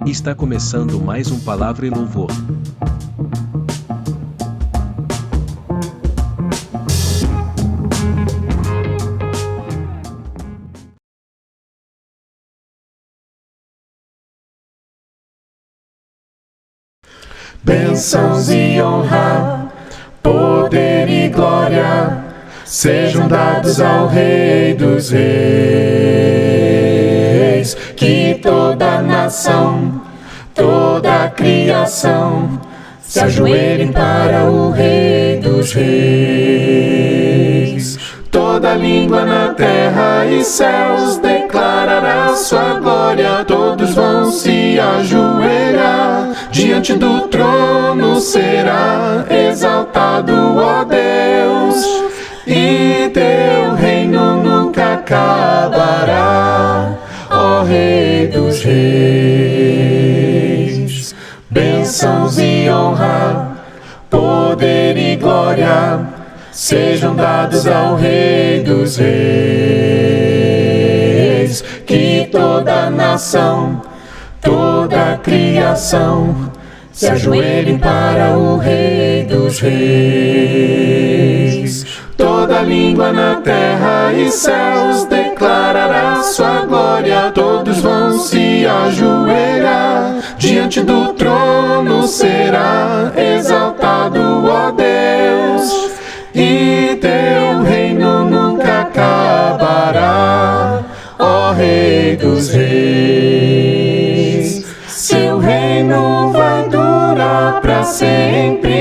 Está começando mais um Palavra e Louvor. Bênçãos e honra, poder e glória sejam dados ao Rei dos Reis. Que toda nação, toda a criação se ajoelhem para o Rei dos Reis. Toda língua na terra e céus declarará sua glória. Todos vão se ajoelhar, diante do trono será exaltado, ó Deus, e teu reino nunca acabará, ó Rei dos Reis. Bênçãos e honra, poder e glória sejam dados ao Rei dos Reis. Que toda nação, toda a criação se ajoelhem para o Rei dos Reis. Toda língua na terra e céus declarará sua glória. Todos vão se ajoelhar, diante do trono será exaltado, ó Deus, e teu reino nunca acabará, ó Rei dos Reis. Seu reino vai durar para sempre.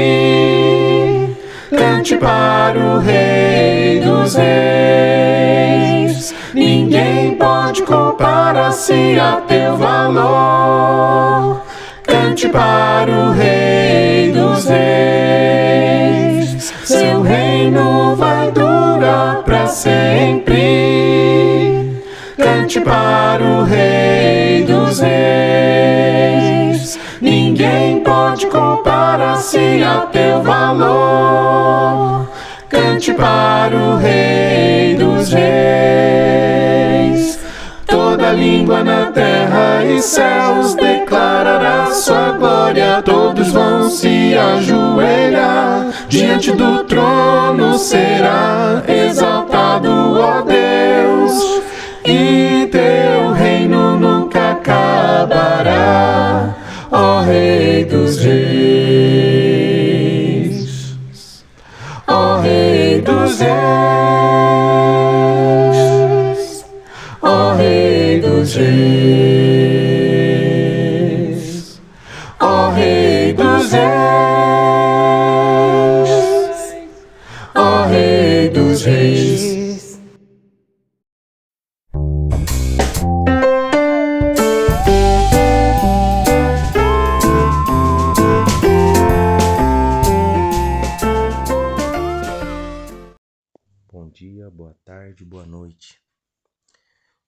Cante para o Rei dos Reis. Ninguém pode comparar-se a teu valor. Cante para o Rei dos Reis. Seu reino vai durar para sempre. Cante para o Rei dos Reis. Ninguém pode comparar-se a teu valor. Cante para o Rei dos Reis. Toda língua na terra e céus declarará sua glória. Todos vão se ajoelhar, diante do trono será exaltado, ó Deus, e teu reino nunca acabará, ó Rei dos Reis. Ó Rei dos Reis. Ó Rei dos Reis. Ó Rei dos Reis. Ó Rei dos Reis. Bom dia, boa tarde, boa noite.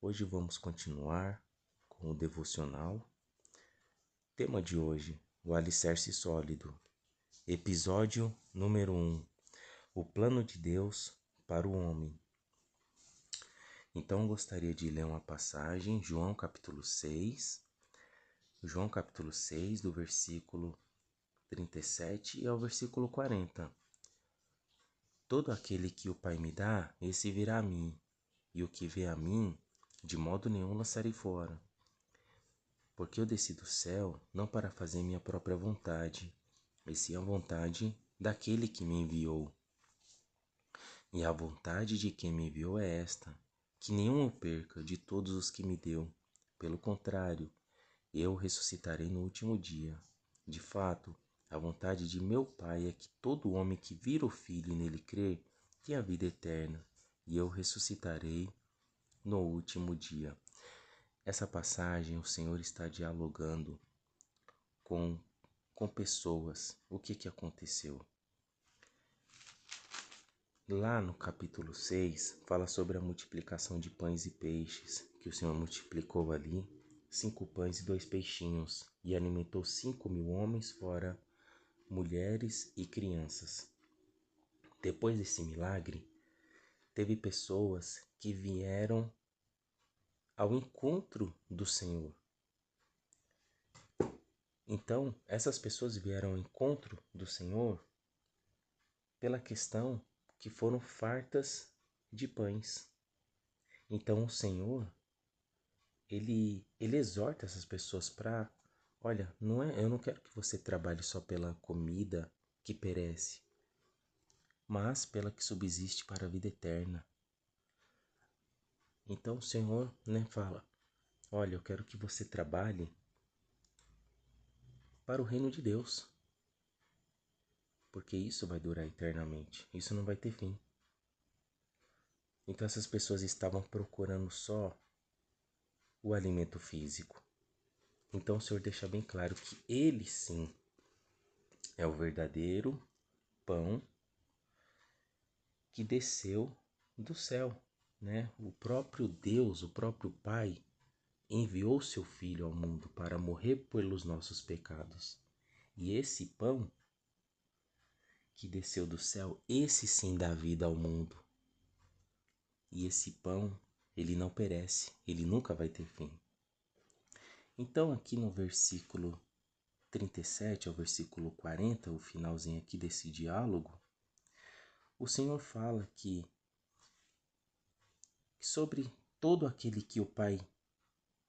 Hoje vamos continuar com o devocional. Tema de hoje, o alicerce sólido. Episódio número 1, o plano de Deus para o homem. Então gostaria de ler uma passagem, João capítulo 6, do versículo 37 ao versículo 40. Todo aquele que o Pai me dá, esse virá a mim, e o que vê a mim, de modo nenhum lançarei fora. Porque eu desci do céu, não para fazer minha própria vontade, e sim a vontade daquele que me enviou. E a vontade de quem me enviou é esta, que nenhum eu perca de todos os que me deu. Pelo contrário, eu ressuscitarei no último dia. De fato, a vontade de meu Pai é que todo homem que vira o Filho e nele crer tenha vida eterna, e eu ressuscitarei no último dia. Essa passagem, o Senhor está dialogando com pessoas. O que aconteceu? Lá no capítulo 6, fala sobre a multiplicação de pães e peixes, que o Senhor multiplicou ali 5 pães e 2 peixinhos, e alimentou 5.000 homens, fora mulheres e crianças. Depois desse milagre, teve pessoas que vieram ao encontro do Senhor. Então, essas pessoas vieram ao encontro do Senhor pela questão que foram fartas de pães. Então, o Senhor, ele exorta essas pessoas para, olha, eu não quero que você trabalhe só pela comida que perece, mas pela que subsiste para a vida eterna. Então o Senhor, fala, olha, eu quero que você trabalhe para o reino de Deus, porque isso vai durar eternamente, isso não vai ter fim. Então essas pessoas estavam procurando só o alimento físico. Então o Senhor deixa bem claro que Ele sim é o verdadeiro pão que desceu do céu, né? O próprio Deus, o próprio Pai, enviou seu Filho ao mundo para morrer pelos nossos pecados. E esse pão que desceu do céu, esse sim dá vida ao mundo. E esse pão, ele não perece, ele nunca vai ter fim. Então aqui no versículo 37 ao versículo 40, o finalzinho aqui desse diálogo, o Senhor fala que sobre todo aquele que o Pai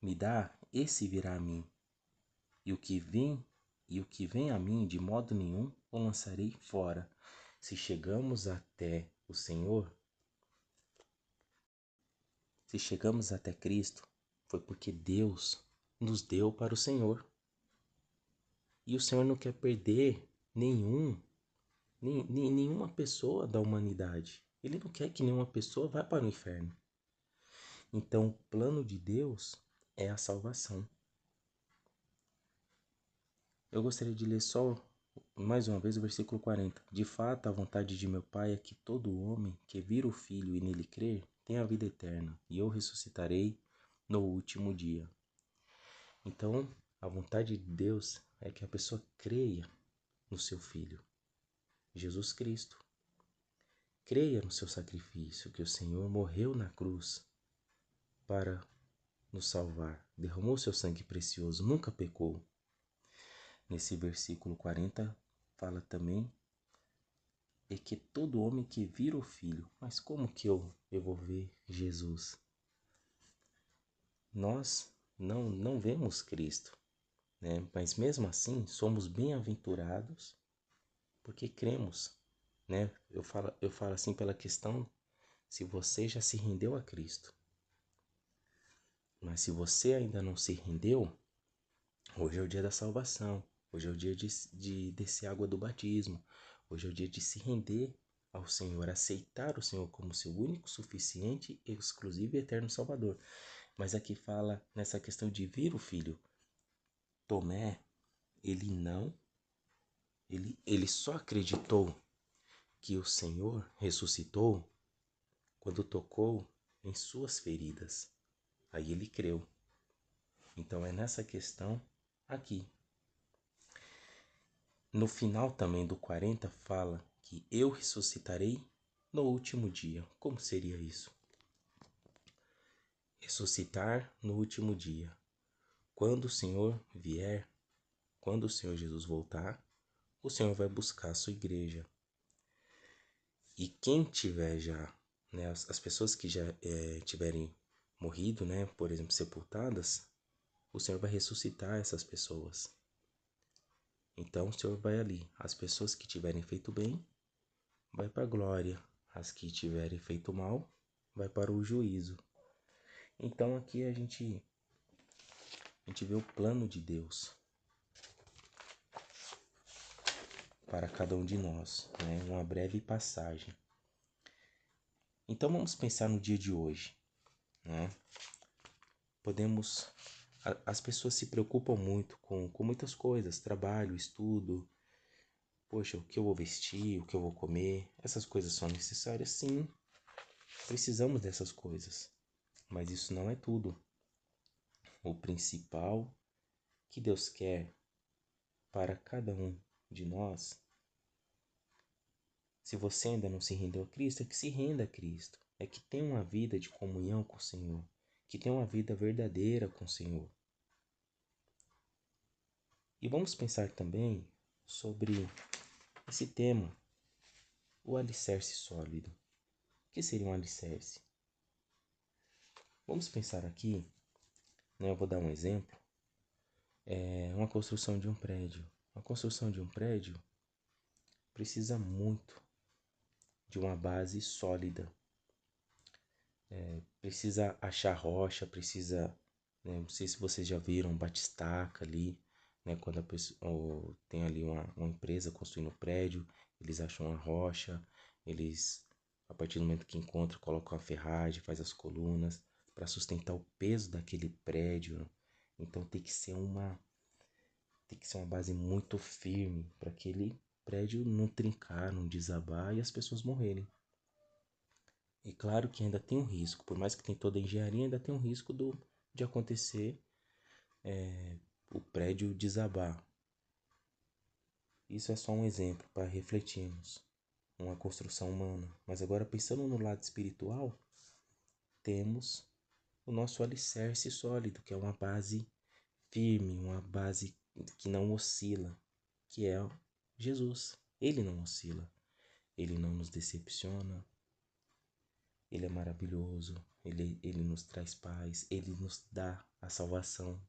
me dá, esse virá a mim. E o que vem a mim, de modo nenhum o lançarei fora. Se chegamos até o Senhor, se chegamos até Cristo, foi porque Deus nos deu para o Senhor. E o Senhor não quer perder nenhuma pessoa da humanidade. Ele não quer que nenhuma pessoa vá para o inferno. Então, o plano de Deus é a salvação. Eu gostaria de ler só mais uma vez o versículo 40. De fato, a vontade de meu Pai é que todo homem que vir o Filho e nele crer tenha a vida eterna, e eu ressuscitarei no último dia. Então, a vontade de Deus é que a pessoa creia no seu Filho, Jesus Cristo. Creia no seu sacrifício, que o Senhor morreu na cruz para nos salvar. Derramou seu sangue precioso, nunca pecou. Nesse versículo 40 fala também é que todo homem que vira o Filho. Mas como que eu vou ver Jesus? Nós não vemos Cristo, né? Mas mesmo assim somos bem-aventurados porque cremos, né? Eu falo assim pela questão se você já se rendeu a Cristo. Mas se você ainda não se rendeu, hoje é o dia da salvação. Hoje é o dia de descer a água do batismo. Hoje é o dia de se render ao Senhor, aceitar o Senhor como seu único, suficiente, exclusivo e eterno Salvador. Mas aqui fala nessa questão de vir o Filho. Tomé, ele só acreditou que o Senhor ressuscitou quando tocou em suas feridas. Aí ele creu. Então é nessa questão aqui. No final também do 40 fala que eu ressuscitarei no último dia. Como seria isso? Ressuscitar no último dia. Quando o Senhor vier, quando o Senhor Jesus voltar, o Senhor vai buscar a sua igreja. E quem tiver já, né, as pessoas que já tiverem morrido, né, por exemplo, sepultadas, o Senhor vai ressuscitar essas pessoas. Então o Senhor vai ali. As pessoas que tiverem feito bem, vai para a glória. As que tiverem feito mal, vai para o juízo. Então aqui a gente vê o plano de Deus para cada um de nós, né? Uma breve passagem. Então vamos pensar no dia de hoje, né? As pessoas se preocupam muito com muitas coisas, trabalho, estudo. Poxa, o que eu vou vestir, o que eu vou comer, essas coisas são necessárias, sim. Precisamos dessas coisas, mas isso não é tudo. O principal que Deus quer para cada um de nós, se você ainda não se rendeu a Cristo, é que se renda a Cristo. É que tenha uma vida de comunhão com o Senhor, que tenha uma vida verdadeira com o Senhor. E vamos pensar também sobre esse tema, o alicerce sólido. O que seria um alicerce? Vamos pensar aqui, né, eu vou dar um exemplo, uma construção de um prédio. A construção de um prédio precisa muito de uma base sólida. Precisa achar rocha, precisa, né, não sei se vocês já viram batistaca ali, né, quando a pessoa, tem ali uma empresa construindo um prédio, eles acham uma rocha, eles, a partir do momento que encontram, colocam a ferragem, faz as colunas para sustentar o peso daquele prédio. Então tem que ser uma base muito firme para aquele prédio não trincar, não desabar e as pessoas morrerem. E claro que ainda tem um risco, por mais que tenha toda a engenharia, ainda tem um risco de acontecer o prédio desabar. Isso é só um exemplo para refletirmos uma construção humana. Mas agora pensando no lado espiritual, temos o nosso alicerce sólido, que é uma base firme, uma base que não oscila, que é Jesus. Ele não oscila, ele não nos decepciona. Ele é maravilhoso, ele nos traz paz, ele nos dá a salvação.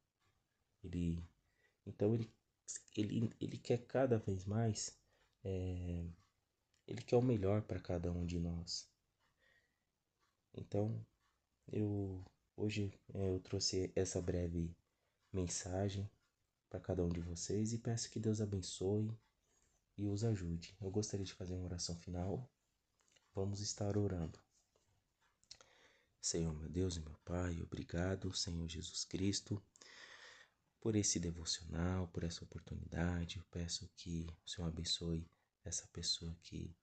Então ele quer cada vez mais, ele quer o melhor para cada um de nós. Então hoje eu trouxe essa breve mensagem para cada um de vocês e peço que Deus abençoe e os ajude. Eu gostaria de fazer uma oração final. Vamos estar orando. Senhor, meu Deus e meu Pai, obrigado, Senhor Jesus Cristo, por esse devocional, por essa oportunidade. Eu peço que o Senhor abençoe essa pessoa que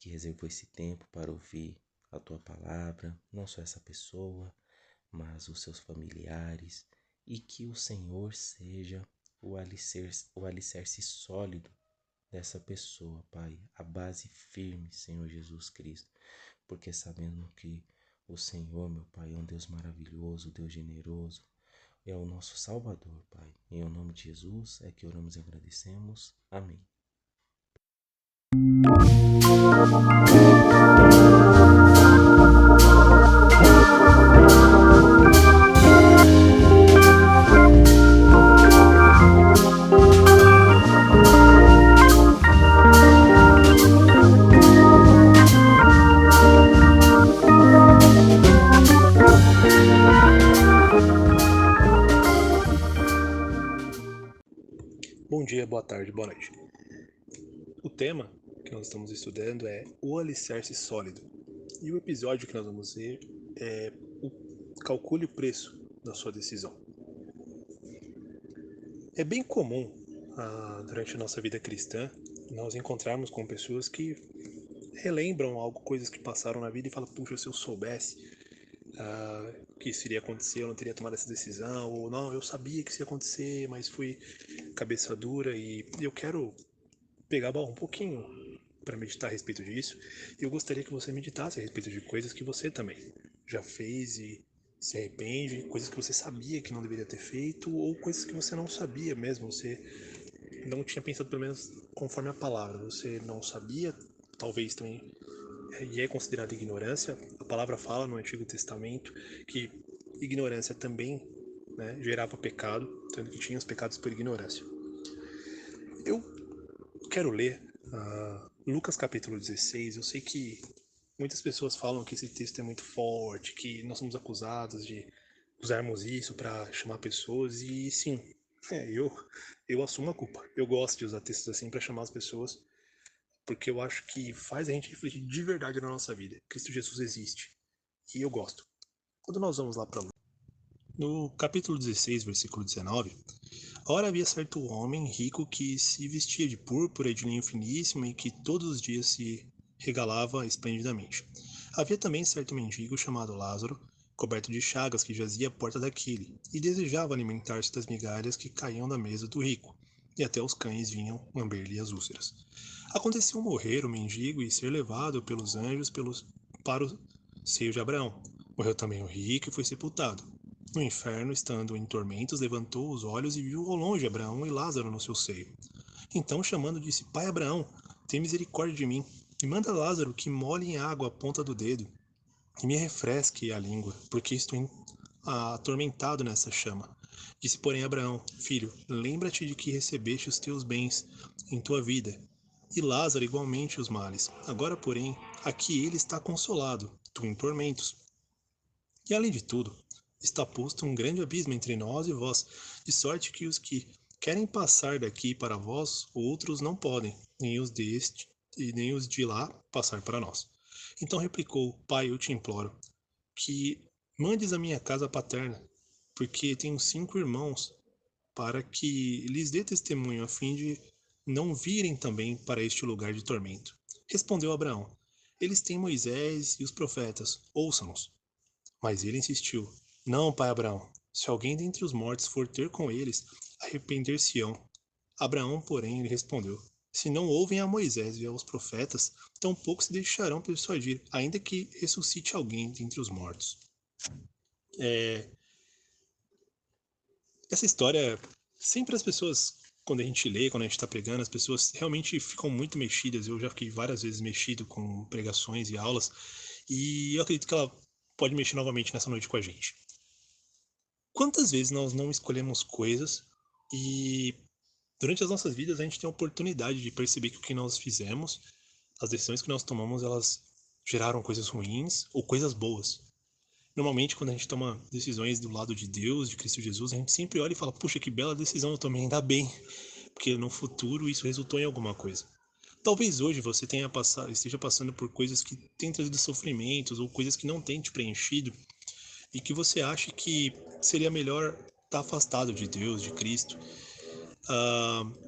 reservou esse tempo para ouvir a Tua palavra, não só essa pessoa, mas os seus familiares, e que o Senhor seja o alicerce sólido dessa pessoa, Pai, a base firme, Senhor Jesus Cristo, porque sabendo que o Senhor, meu Pai, é um Deus maravilhoso, Deus generoso, é o nosso Salvador, Pai. Em nome de Jesus é que oramos e agradecemos. Amém. Bom dia, boa tarde, boa noite. O tema que nós estamos estudando é o alicerce sólido. E o episódio que nós vamos ver é o calcule o preço da sua decisão. É bem comum, durante a nossa vida cristã, nós encontrarmos com pessoas que relembram coisas que passaram na vida e falam, puxa, se eu soubesse que isso iria acontecer, eu não teria tomado essa decisão, ou não, eu sabia que isso ia acontecer, mas fui cabeça dura. E eu quero pegar um pouquinho para meditar a respeito disso, e eu gostaria que você meditasse a respeito de coisas que você também já fez e se arrepende, coisas que você sabia que não deveria ter feito, ou coisas que você não sabia mesmo, você não tinha pensado, pelo menos conforme a palavra, você não sabia, talvez também, e é considerada ignorância. A palavra fala no Antigo Testamento que ignorância também, né, gerava pecado, tanto que tinha os pecados por ignorância. Eu quero ler Lucas capítulo 16. Eu sei que muitas pessoas falam que esse texto é muito forte, que nós somos acusados de usarmos isso para chamar pessoas, e sim, eu assumo a culpa. Eu gosto de usar textos assim para chamar as pessoas, porque eu acho que faz a gente refletir de verdade na nossa vida. Cristo Jesus existe, e eu gosto. Quando nós vamos lá para no capítulo 16, versículo 19, ora havia certo homem rico que se vestia de púrpura e de linho finíssimo e que todos os dias se regalava esplendidamente. Havia também certo mendigo chamado Lázaro, coberto de chagas, que jazia à porta daquele, e desejava alimentar-se das migalhas que caíam da mesa do rico, e até os cães vinham lamber-lhe as úlceras. Aconteceu morrer o mendigo e ser levado pelos anjos para o seio de Abraão. Morreu também o rico e foi sepultado. No inferno, estando em tormentos, levantou os olhos e viu ao longe Abraão e Lázaro no seu seio. Então, chamando, disse: Pai Abraão, tem misericórdia de mim, e manda Lázaro que molhe em água a ponta do dedo e me refresque a língua, porque estou atormentado nessa chama. Disse, porém, Abraão: Filho, lembra-te de que recebeste os teus bens em tua vida, e Lázaro igualmente os males. Agora, porém, aqui ele está consolado, tu em tormentos. E além de tudo, está posto um grande abismo entre nós e vós, de sorte que os que querem passar daqui para vós, outros não podem, nem os deste e nem os de lá passar para nós. Então replicou: Pai, eu te imploro que mandes a minha casa paterna, porque tenho 5 irmãos, para que lhes dê testemunho, a fim de não virem também para este lugar de tormento. Respondeu Abraão: Eles têm Moisés e os profetas, ouçam-nos. Mas ele insistiu: Não, pai Abraão, se alguém dentre os mortos for ter com eles, arrepender-se-ão. Abraão, porém, lhe respondeu: Se não ouvem a Moisés e aos profetas, tampouco se deixarão persuadir, ainda que ressuscite alguém dentre os mortos. Essa história, sempre as pessoas, quando a gente lê, quando a gente está pregando, as pessoas realmente ficam muito mexidas. Eu já fiquei várias vezes mexido com pregações e aulas, e eu acredito que ela pode mexer novamente nessa noite com a gente. Quantas vezes nós não escolhemos coisas e durante as nossas vidas a gente tem a oportunidade de perceber que o que nós fizemos, as decisões que nós tomamos, elas geraram coisas ruins ou coisas boas. Normalmente, quando a gente toma decisões do lado de Deus, de Cristo Jesus, a gente sempre olha e fala: puxa, que bela decisão eu tomei, ainda bem, porque no futuro isso resultou em alguma coisa. Talvez hoje você esteja passando por coisas que têm trazido sofrimentos ou coisas que não têm te preenchido e que você acha que seria melhor estar afastado de Deus, de Cristo.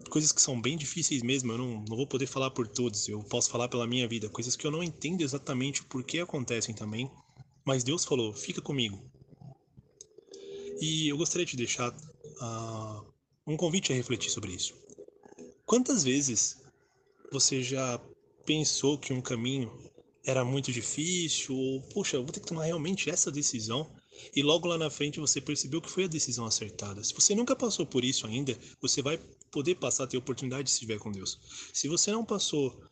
Coisas que são bem difíceis mesmo, eu não vou poder falar por todos, eu posso falar pela minha vida, coisas que eu não entendo exatamente por que acontecem também, mas Deus falou: fica comigo. E eu gostaria de deixar um convite a refletir sobre isso. Quantas vezes você já pensou que um caminho era muito difícil, ou, poxa, eu vou ter que tomar realmente essa decisão, e logo lá na frente você percebeu que foi a decisão acertada? Se você nunca passou por isso ainda, você vai poder passar a ter oportunidade se estiver com Deus. Se você não passou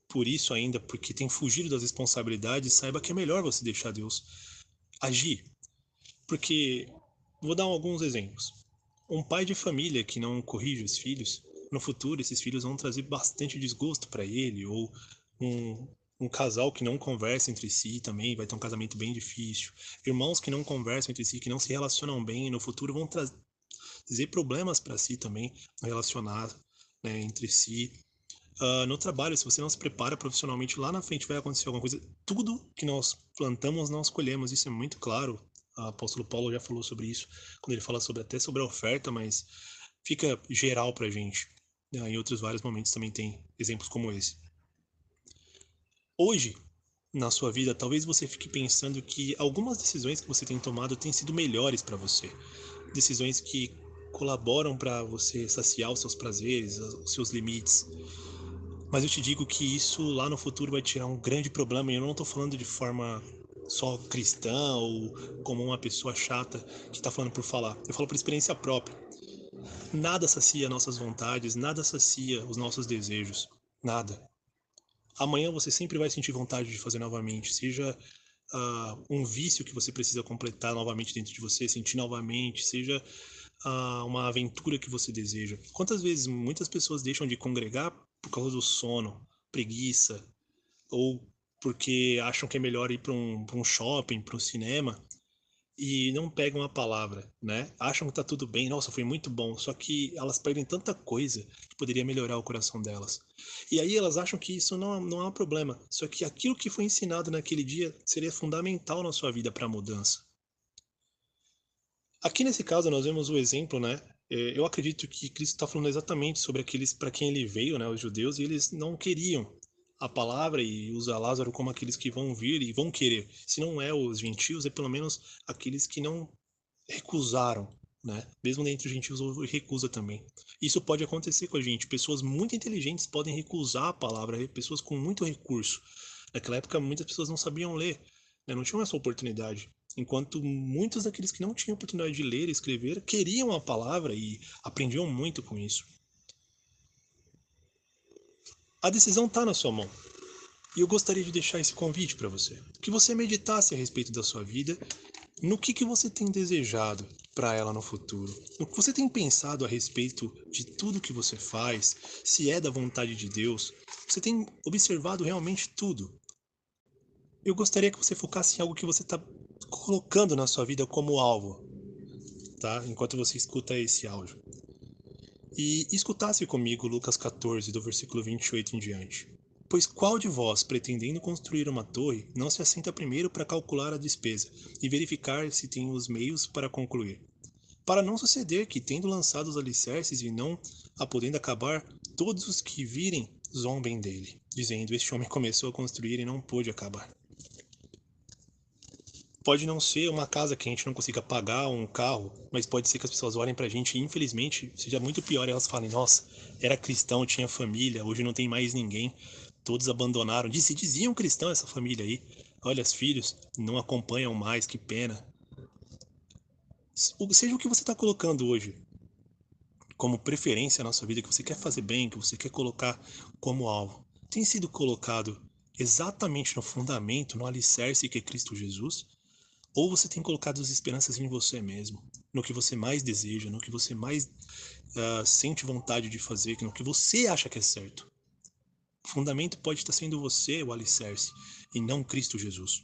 por isso ainda, porque tem fugido das responsabilidades, saiba que é melhor você deixar Deus agir. Porque, vou dar alguns exemplos. Um pai de família que não corrige os filhos, no futuro esses filhos vão trazer bastante desgosto para ele, ou um casal que não conversa entre si também vai ter um casamento bem difícil. Irmãos que não conversam entre si, que não se relacionam bem, no futuro vão trazer problemas para si também, relacionar, né, entre si. No trabalho, se você não se prepara profissionalmente, lá na frente vai acontecer alguma coisa. Tudo que nós plantamos, nós colhemos, isso é muito claro. O apóstolo Paulo já falou sobre isso, quando ele fala até sobre a oferta, mas fica geral pra gente. Em outros vários momentos também tem exemplos como esse. Hoje, na sua vida, talvez você fique pensando que algumas decisões que você tem tomado têm sido melhores para você. Decisões que colaboram para você saciar os seus prazeres, os seus limites. Mas eu te digo que isso lá no futuro vai tirar um grande problema, e eu não estou falando de forma só cristã ou como uma pessoa chata que está falando por falar. Eu falo por experiência própria. Nada sacia nossas vontades, nada sacia os nossos desejos. Nada. Amanhã você sempre vai sentir vontade de fazer novamente, seja um vício que você precisa completar novamente dentro de você, sentir novamente, seja uma aventura que você deseja. Quantas vezes muitas pessoas deixam de congregar por causa do sono, preguiça, ou porque acham que é melhor ir para um shopping, para um cinema, e não pegam a palavra, né? Acham que tá tudo bem, nossa, foi muito bom, só que elas perdem tanta coisa que poderia melhorar o coração delas. E aí elas acham que isso não é um problema, só que aquilo que foi ensinado naquele dia seria fundamental na sua vida para a mudança. Aqui nesse caso nós vemos o exemplo, né? Eu acredito que Cristo está falando exatamente sobre aqueles para quem ele veio, né? Os judeus, e eles não queriam a palavra, e usa Lázaro como aqueles que vão vir e vão querer. Se não é os gentios, é pelo menos aqueles que não recusaram, né? Mesmo dentro dos gentios houve recusa também. Isso pode acontecer com a gente. Pessoas muito inteligentes podem recusar a palavra, pessoas com muito recurso. Naquela época muitas pessoas não sabiam ler, né? Não tinham essa oportunidade. Enquanto muitos daqueles que não tinham oportunidade de ler e escrever queriam a palavra e aprendiam muito com isso. A decisão está na sua mão. E eu gostaria de deixar esse convite para você. Que você meditasse a respeito da sua vida, no que você tem desejado para ela no futuro. No que você tem pensado a respeito de tudo que você faz, se é da vontade de Deus. Você tem observado realmente tudo. Eu gostaria que você focasse em algo que você está colocando na sua vida como alvo, tá? Enquanto você escuta esse áudio. E escutasse comigo Lucas 14, do versículo 28 em diante. Pois qual de vós, pretendendo construir uma torre, não se assenta primeiro para calcular a despesa e verificar se tem os meios para concluir? Para não suceder que, tendo lançado os alicerces e não a podendo acabar, todos os que virem zombem dele, dizendo: este homem começou a construir e não pôde acabar. Pode não ser uma casa que a gente não consiga pagar, ou um carro, mas pode ser que as pessoas olhem pra gente e, infelizmente, seja muito pior e elas falem: nossa, era cristão, tinha família, hoje não tem mais ninguém, todos abandonaram. Diziam cristão essa família aí, olha, os filhos não acompanham mais, que pena. Seja o que você está colocando hoje como preferência na sua vida, que você quer fazer bem, que você quer colocar como alvo, tem sido colocado exatamente no fundamento, no alicerce que é Cristo Jesus? Ou você tem colocado as esperanças em você mesmo, no que você mais deseja, no que você mais sente vontade de fazer, no que você acha que é certo? O fundamento pode estar sendo você, o alicerce, e não Cristo Jesus.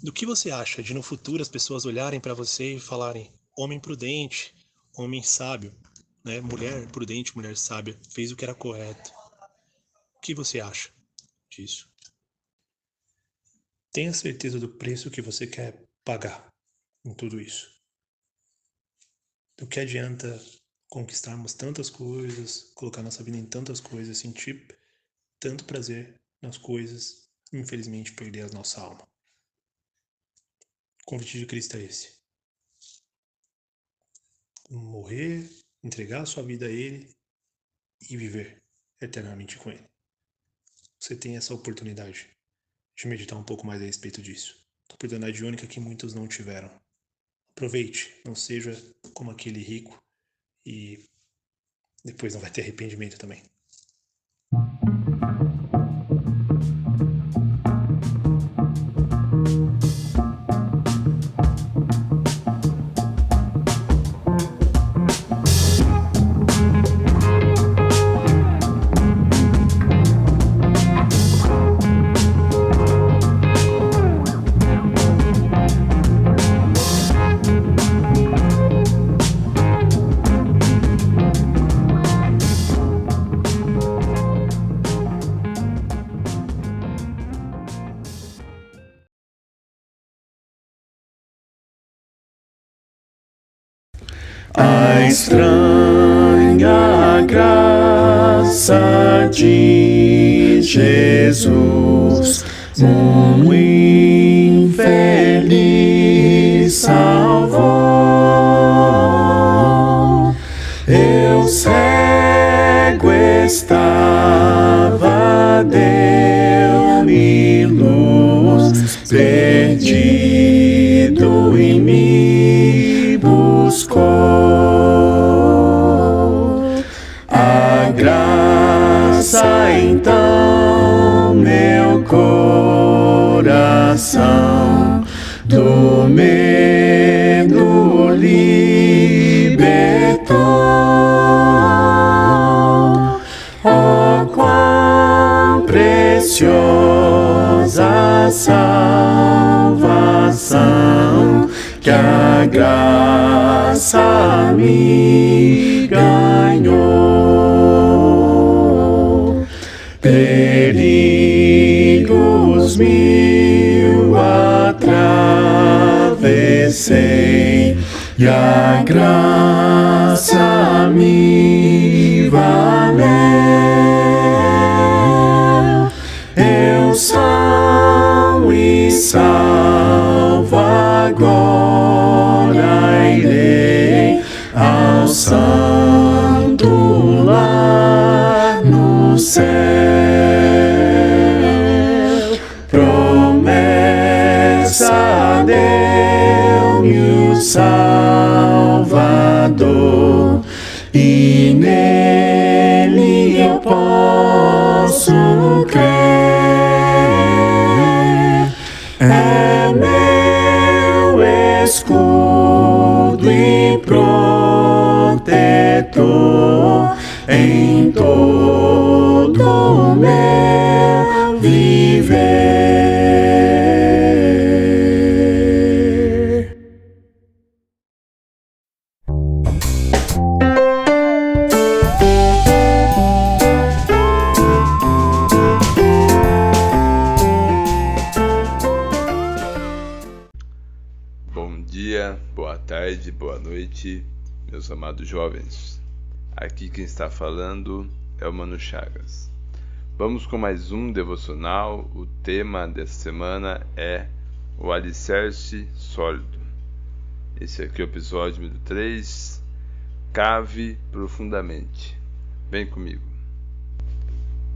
Do que você acha de no futuro as pessoas olharem para você e falarem: homem prudente, homem sábio, né? Mulher prudente, mulher sábia, fez o que era correto? O que você acha disso? Tenha certeza do preço que você quer pagar em tudo isso. Do que adianta conquistarmos tantas coisas, colocar nossa vida em tantas coisas, sentir tanto prazer nas coisas, e infelizmente perder a nossa alma. O convite de Cristo é esse: morrer, entregar a sua vida a Ele e viver eternamente com Ele. Você tem essa oportunidade de meditar um pouco mais a respeito disso. Oportunidade única que muitos não tiveram. Aproveite, não seja como aquele rico e depois não vai ter arrependimento também. A estranha graça de Jesus, um infeliz salvou. Eu cego estava, deu-me luz, perdido em mim buscou. A graça então meu coração do medo libertou. Oh, quão preciosa salvação que a graça me ganhou. Perigos mil atravessei e a graça me valeu. Eu são e salvo agora irei ao santo lar no céu. meu Salvador, e nele eu posso crer. É meu escudo e protetor em todo o meu viver. Bom dia, boa tarde, boa noite, meus amados jovens. Aqui quem está falando é o Mano Chagas. Vamos com mais um devocional. O tema dessa semana é o alicerce sólido. Esse aqui é o episódio número 3, Cave profundamente. Vem comigo.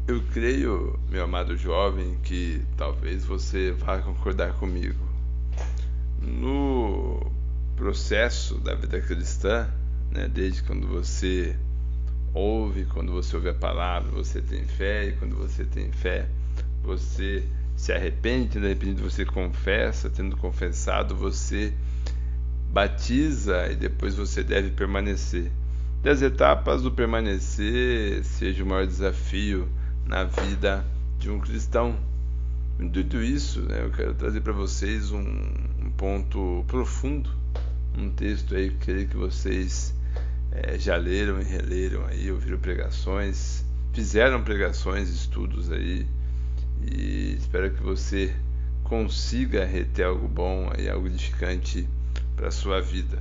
Eu creio, meu amado jovem, que talvez você vá concordar comigo. No processo da vida cristã, desde quando você ouve a palavra, você tem fé, e quando você tem fé, você se arrepende, tendo arrependido, você confessa, tendo confessado, você batiza e depois você deve permanecer. Das etapas do permanecer seja o maior desafio na vida de um cristão. Em tudo isso, eu quero trazer para vocês um ponto profundo, um texto aí que creio que vocês já leram e releram aí, ouviram pregações, fizeram pregações, estudos aí, e espero que você consiga reter algo bom aí, algo edificante para a sua vida.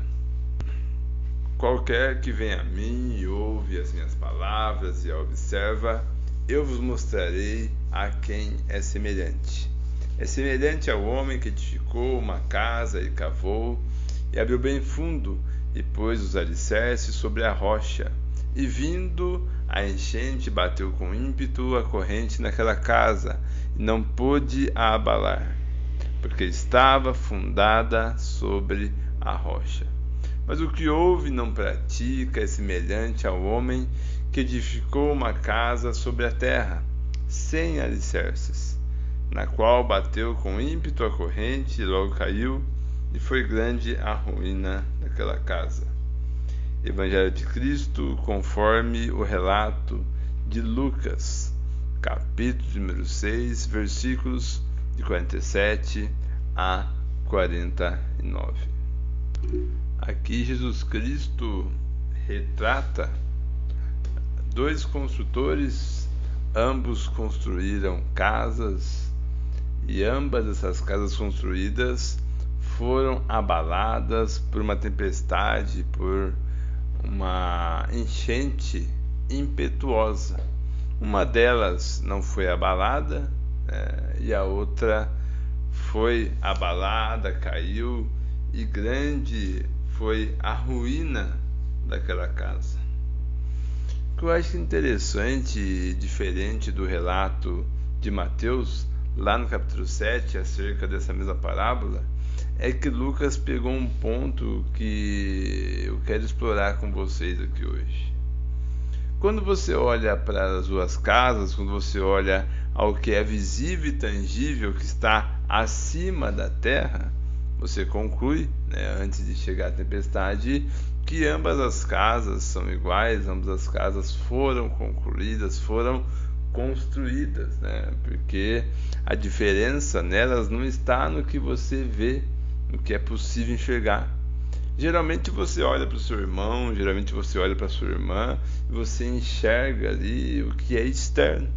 Qualquer que venha a mim e ouve as minhas palavras e a observa, eu vos mostrarei a quem é semelhante. É semelhante ao homem que edificou uma casa e cavou, e abriu bem fundo, e pôs os alicerces sobre a rocha. E vindo a enchente, bateu com ímpeto a corrente naquela casa, e não pôde a abalar, porque estava fundada sobre a rocha. Mas o que ouve e não pratica é semelhante ao homem que edificou uma casa sobre a terra, sem alicerces, na qual bateu com ímpeto a corrente e logo caiu, e foi grande a ruína daquela casa. Evangelho de Cristo, conforme o relato de Lucas, capítulo número 6, versículos de 47 a 49. Aqui Jesus Cristo retrata dois construtores, ambos construíram casas, e ambas essas casas construídas foram abaladas por uma tempestade, por uma enchente impetuosa. Uma delas não foi abalada, e a outra foi abalada, caiu, e grande foi a ruína daquela casa. O que eu acho interessante e diferente do relato de Mateus, lá no capítulo 7, acerca dessa mesma parábola, é que Lucas pegou um ponto que eu quero explorar com vocês aqui hoje. Quando você olha para as suas casas, quando você olha ao que é visível e tangível, que está acima da terra, você conclui, antes de chegar à tempestade, que ambas as casas são iguais, ambas as casas foram concluídas, foram construídas, porque a diferença nelas não está no que você vê, no que é possível enxergar. Geralmente você olha para o seu irmão, geralmente você olha para a sua irmã, e você enxerga ali o que é externo,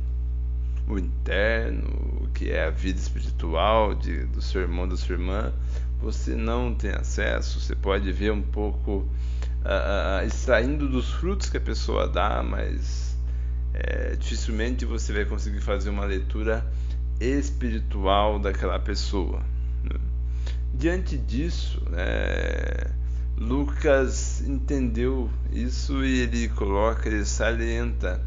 o interno, o que é a vida espiritual do seu irmão, da sua irmã. Você não tem acesso. Você pode ver um pouco extraindo dos frutos que a pessoa dá, mas dificilmente você vai conseguir fazer uma leitura espiritual daquela pessoa. Diante disso, Lucas entendeu isso e ele salienta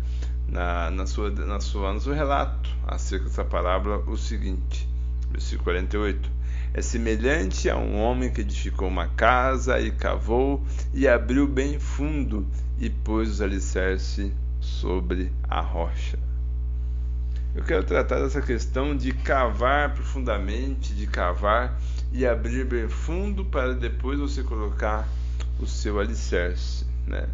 no seu relato acerca dessa parábola o seguinte, versículo 48: É semelhante a um homem que edificou uma casa e cavou e abriu bem fundo e pôs os alicerces sobre a rocha. Eu quero tratar dessa questão de cavar profundamente, de cavar e abrir bem fundo para depois você colocar o seu alicerce, né?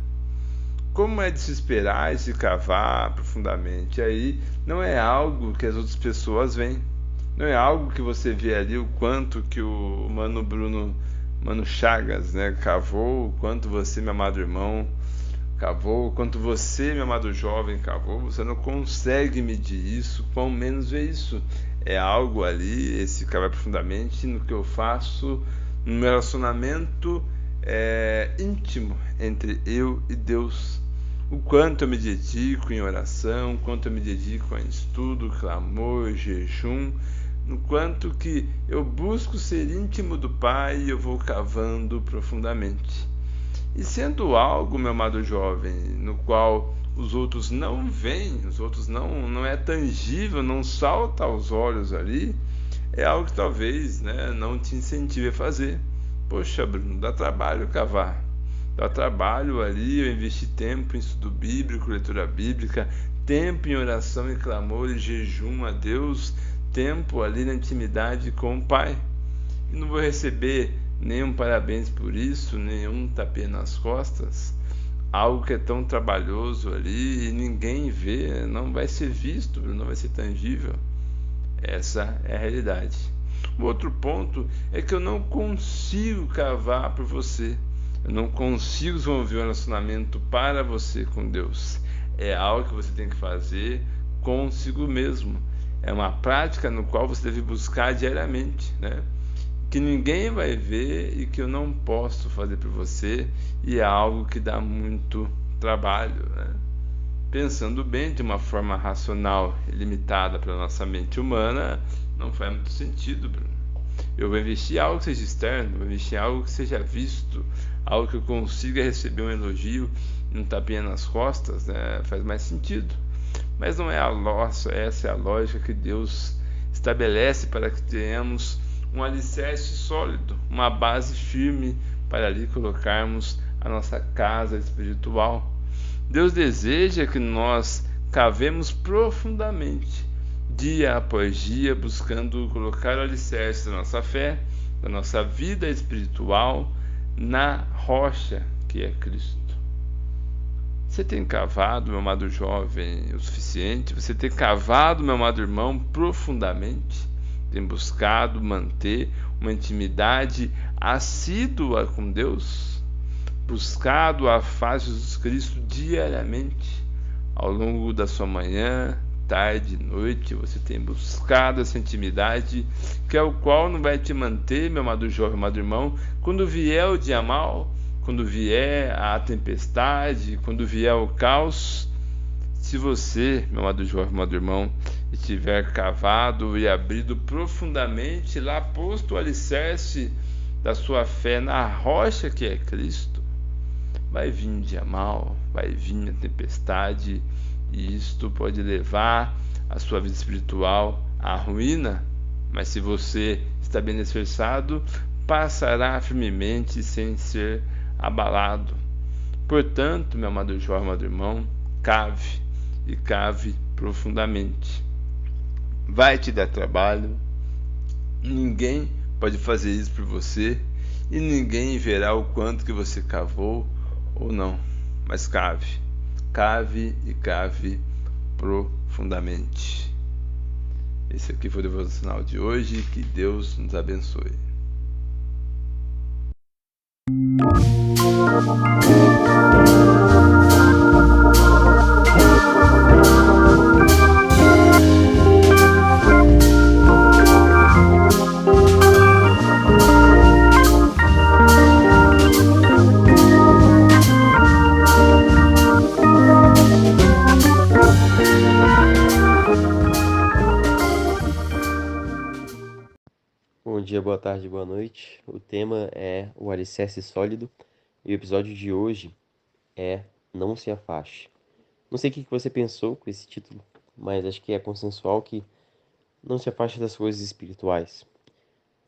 Como é de se esperar esse cavar profundamente? Aí não é algo que as outras pessoas veem. Não é algo que você vê ali o quanto que o Mano Chagas, né, cavou, o quanto você, meu amado irmão, cavou, o quanto você, meu amado jovem, cavou. Você não consegue medir isso, quão menos ver isso. É algo ali, esse cavar profundamente no que eu faço, no meu relacionamento íntimo entre eu e Deus. O quanto eu me dedico em oração, o quanto eu me dedico em estudo, clamor, jejum, no quanto que eu busco ser íntimo do Pai e eu vou cavando profundamente. E sendo algo, meu amado jovem, no qual os outros não veem, os outros não é tangível, não salta aos olhos ali, é algo que talvez, né, não te incentive a fazer. Poxa, Bruno, dá trabalho cavar. Dá trabalho ali, eu investi tempo em estudo bíblico, leitura bíblica, tempo em oração e clamor e jejum a Deus, tempo ali na intimidade com o Pai. E não vou receber nenhum parabéns por isso, nenhum tapinha nas costas. Algo que é tão trabalhoso ali e ninguém vê, não vai ser visto, não vai ser tangível. Essa é a realidade. O outro ponto é que eu não consigo cavar por você. Eu não consigo desenvolver um relacionamento para você com Deus. É algo que você tem que fazer consigo mesmo. É uma prática no qual você deve buscar diariamente, né? Que ninguém vai ver e que eu não posso fazer por você, e é algo que dá muito trabalho, né? Pensando bem, de uma forma racional e limitada para a nossa mente humana, não faz muito sentido, Bruno. Eu vou investir em algo que seja externo, vou investir em algo que seja visto, algo que eu consiga receber um elogio, um tapinha nas costas, né? Faz mais sentido. Mas não é a nossa, essa é a lógica que Deus estabelece para que tenhamos um alicerce sólido, uma base firme para ali colocarmos a nossa casa espiritual. Deus deseja que nós cavemos profundamente, dia após dia, buscando colocar o alicerce da nossa fé, da nossa vida espiritual, na rocha que é Cristo. Você tem cavado, meu amado jovem, o suficiente? Você tem cavado, meu amado irmão, profundamente? Tem buscado manter uma intimidade assídua com Deus? Buscado a face de Jesus Cristo diariamente? Ao longo da sua manhã, tarde e noite, você tem buscado essa intimidade, que é o qual não vai te manter, meu amado jovem, amado irmão, quando vier o dia mau, quando vier a tempestade, quando vier o caos. Se você, meu amado jovem, amado irmão, estiver cavado e abrido profundamente, lá posto o alicerce da sua fé na rocha que é Cristo, vai vir um dia mau, vai vir a tempestade, e isto pode levar a sua vida espiritual à ruína. Mas se você está bem alicerçado, passará firmemente sem ser abalado. Portanto, meu amado jovem, amado irmão, cave e cave profundamente. Vai te dar trabalho, ninguém pode fazer isso por você e ninguém verá o quanto que você cavou ou não, mas cave e cave profundamente. Esse aqui foi o devocional de hoje, que Deus nos abençoe. Bom dia, boa tarde, boa noite. O tema é o alicerce sólido e o episódio de hoje é Não se afaste. Não sei o que você pensou com esse título, mas acho que é consensual que não se afaste das coisas espirituais.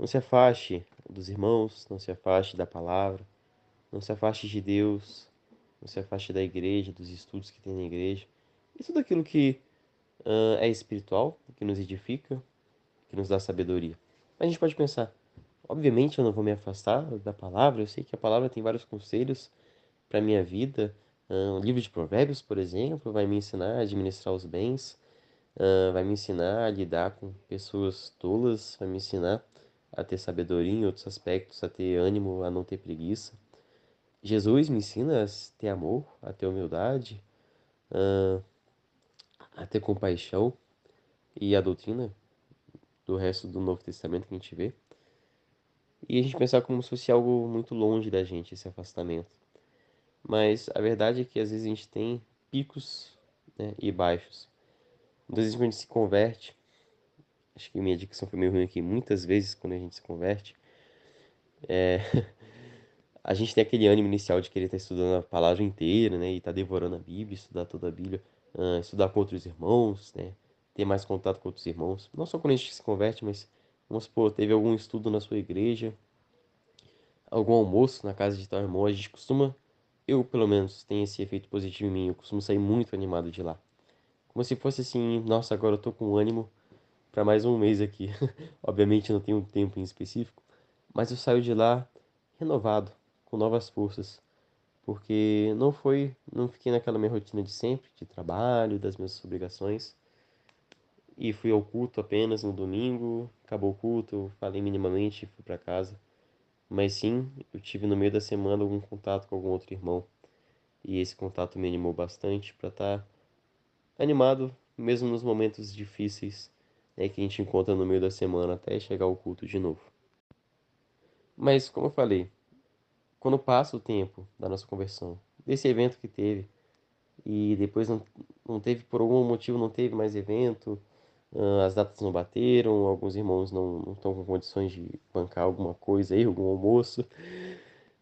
Não se afaste dos irmãos, não se afaste da palavra, não se afaste de Deus, não se afaste da igreja, dos estudos que tem na igreja. E tudo aquilo que é espiritual, que nos edifica, que nos dá sabedoria. A gente pode pensar, obviamente eu não vou me afastar da palavra, eu sei que a palavra tem vários conselhos para a minha vida. O livro de Provérbios, por exemplo, vai me ensinar a administrar os bens, vai me ensinar a lidar com pessoas tolas, vai me ensinar a ter sabedoria em outros aspectos, a ter ânimo, a não ter preguiça. Jesus me ensina a ter amor, a ter humildade, a ter compaixão, e a doutrina do resto do Novo Testamento que a gente vê. E a gente pensar como se fosse algo muito longe da gente, esse afastamento. Mas a verdade é que às vezes a gente tem picos, né, e baixos. Muitas vezes quando a gente se converte, acho que minha dicção foi meio ruim aqui, muitas vezes quando a gente se converte, a gente tem aquele ânimo inicial de querer estar estudando a palavra inteira, né, e estar devorando a Bíblia, estudar toda a Bíblia, estudar com outros irmãos, né, ter mais contato com outros irmãos. Não só quando a gente se converte, mas, vamos supor, teve algum estudo na sua igreja, algum almoço na casa de tal irmão, a gente costuma, eu pelo menos, tenho esse efeito positivo em mim, eu costumo sair muito animado de lá. Como se fosse assim, nossa, agora eu tô com ânimo para mais um mês aqui. Obviamente não tem um tempo em específico, mas eu saio de lá renovado, com novas forças, porque não fiquei naquela minha rotina de sempre, de trabalho, das minhas obrigações, e fui ao culto apenas no domingo, acabou o culto, eu falei minimamente e fui para casa. Mas sim, eu tive no meio da semana algum contato com algum outro irmão, e esse contato me animou bastante para estar animado, mesmo nos momentos difíceis, né, que a gente encontra no meio da semana até chegar ao culto de novo. Mas, como eu falei, quando passa o tempo da nossa conversão, desse evento que teve, e depois não teve, por algum motivo, não teve mais evento, as datas não bateram, alguns irmãos não estão com condições de bancar alguma coisa aí, algum almoço.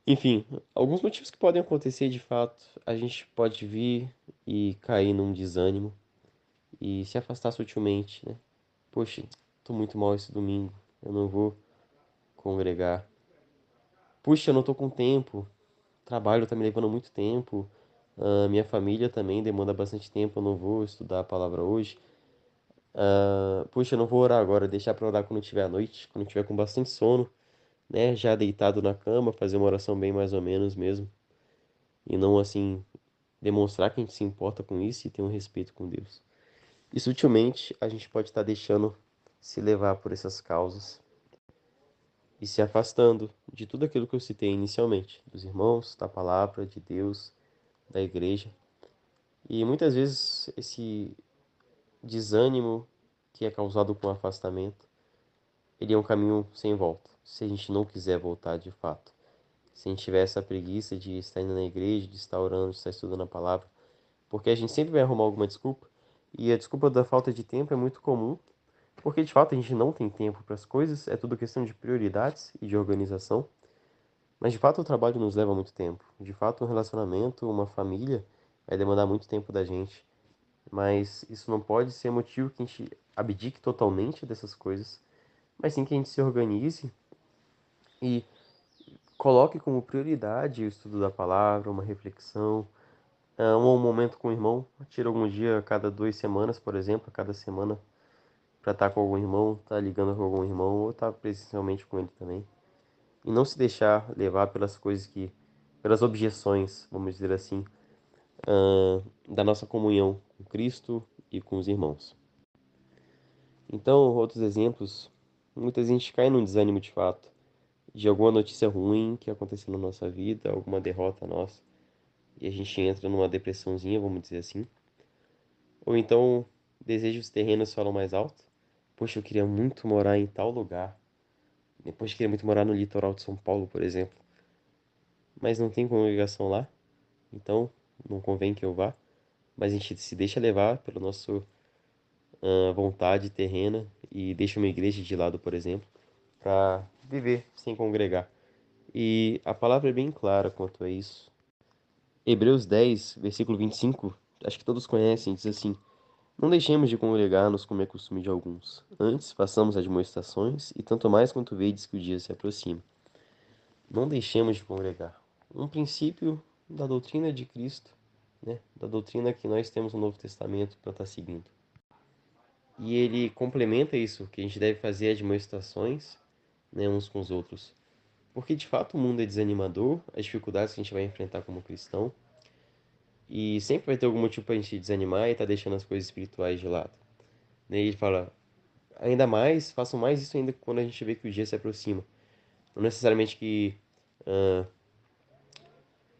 Enfim, alguns motivos que podem acontecer de fato, a gente pode vir e cair num desânimo e se afastar sutilmente, né? Poxa, tô muito mal esse domingo, eu não vou congregar. Puxa, eu não tô com tempo, trabalho tá me levando muito tempo, minha família também demanda bastante tempo, eu não vou estudar a palavra hoje. Puxa, eu não vou orar agora, deixar pra orar quando tiver à noite, quando tiver com bastante sono, né? Já deitado na cama, fazer uma oração bem mais ou menos mesmo. E não assim, demonstrar que a gente se importa com isso e tem um respeito com Deus. E sutilmente a gente pode estar deixando se levar por essas causas e se afastando de tudo aquilo que eu citei inicialmente, dos irmãos, da palavra, de Deus, da igreja. E muitas vezes esse desânimo que é causado com o afastamento, ele é um caminho sem volta, se a gente não quiser voltar de fato. Se a gente tiver essa preguiça de estar indo na igreja, de estar orando, de estar estudando a palavra, porque a gente sempre vai arrumar alguma desculpa, e a desculpa da falta de tempo é muito comum, porque de fato a gente não tem tempo para as coisas, é tudo questão de prioridades e de organização. Mas de fato o trabalho nos leva muito tempo. De fato, um relacionamento, uma família, vai demandar muito tempo da gente. Mas isso não pode ser motivo que a gente abdique totalmente dessas coisas, mas sim que a gente se organize e coloque como prioridade o estudo da palavra, uma reflexão, um momento com o irmão. Tira algum dia a cada 2 semanas, por exemplo, a cada semana, para estar com algum irmão, estar ligando com algum irmão ou estar presencialmente com ele também. E não se deixar levar pelas coisas pelas objeções, vamos dizer assim, da nossa comunhão com Cristo e com os irmãos. Então, outros exemplos, muita gente cai num desânimo de fato, de alguma notícia ruim que aconteceu na nossa vida, alguma derrota nossa, e a gente entra numa depressãozinha, vamos dizer assim. Ou então, desejos terrenos falam mais alto. Poxa, eu queria muito morar em tal lugar. Depois eu queria muito morar no litoral de São Paulo, por exemplo. Mas não tem congregação lá, então não convém que eu vá. Mas a gente se deixa levar pela nossa vontade terrena e deixa uma igreja de lado, por exemplo, para viver sem congregar. E a palavra é bem clara quanto a isso. Hebreus 10, versículo 25, acho que todos conhecem, diz assim: Não deixemos de congregar-nos como é costume de alguns. Antes, façamos admoestações, e tanto mais quanto vedes que o dia se aproxima. Não deixemos de congregar. Um princípio da doutrina de Cristo, né? Da doutrina que nós temos no Novo Testamento para estar seguindo. E ele complementa isso, que a gente deve fazer admoestações, né, uns com os outros. Porque de fato o mundo é desanimador, as dificuldades que a gente vai enfrentar como cristão, e sempre vai ter algum motivo para a gente desanimar e estar deixando as coisas espirituais de lado. E ele fala, ainda mais, façam mais isso ainda quando a gente vê que o dia se aproxima. Não necessariamente que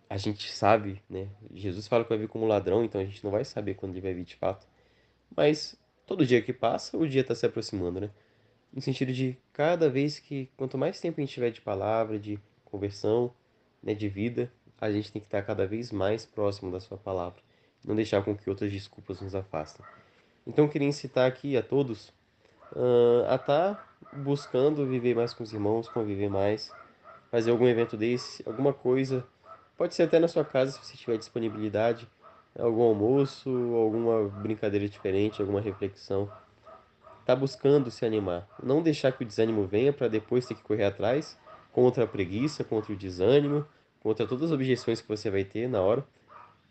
a gente sabe, né? Jesus fala que vai vir como ladrão, então a gente não vai saber quando ele vai vir de fato. Mas todo dia que passa, o dia está se aproximando, né? No sentido de cada vez que, quanto mais tempo a gente tiver de palavra, de conversão, né, de vida, a gente tem que estar cada vez mais próximo da sua palavra. Não deixar com que outras desculpas nos afastem. Então eu queria incitar aqui a todos a estar buscando viver mais com os irmãos, conviver mais, fazer algum evento desse, alguma coisa. Pode ser até na sua casa, se você tiver disponibilidade, algum almoço, alguma brincadeira diferente, alguma reflexão. Tá buscando se animar. Não deixar que o desânimo venha para depois ter que correr atrás contra a preguiça, contra o desânimo, contra todas as objeções que você vai ter na hora,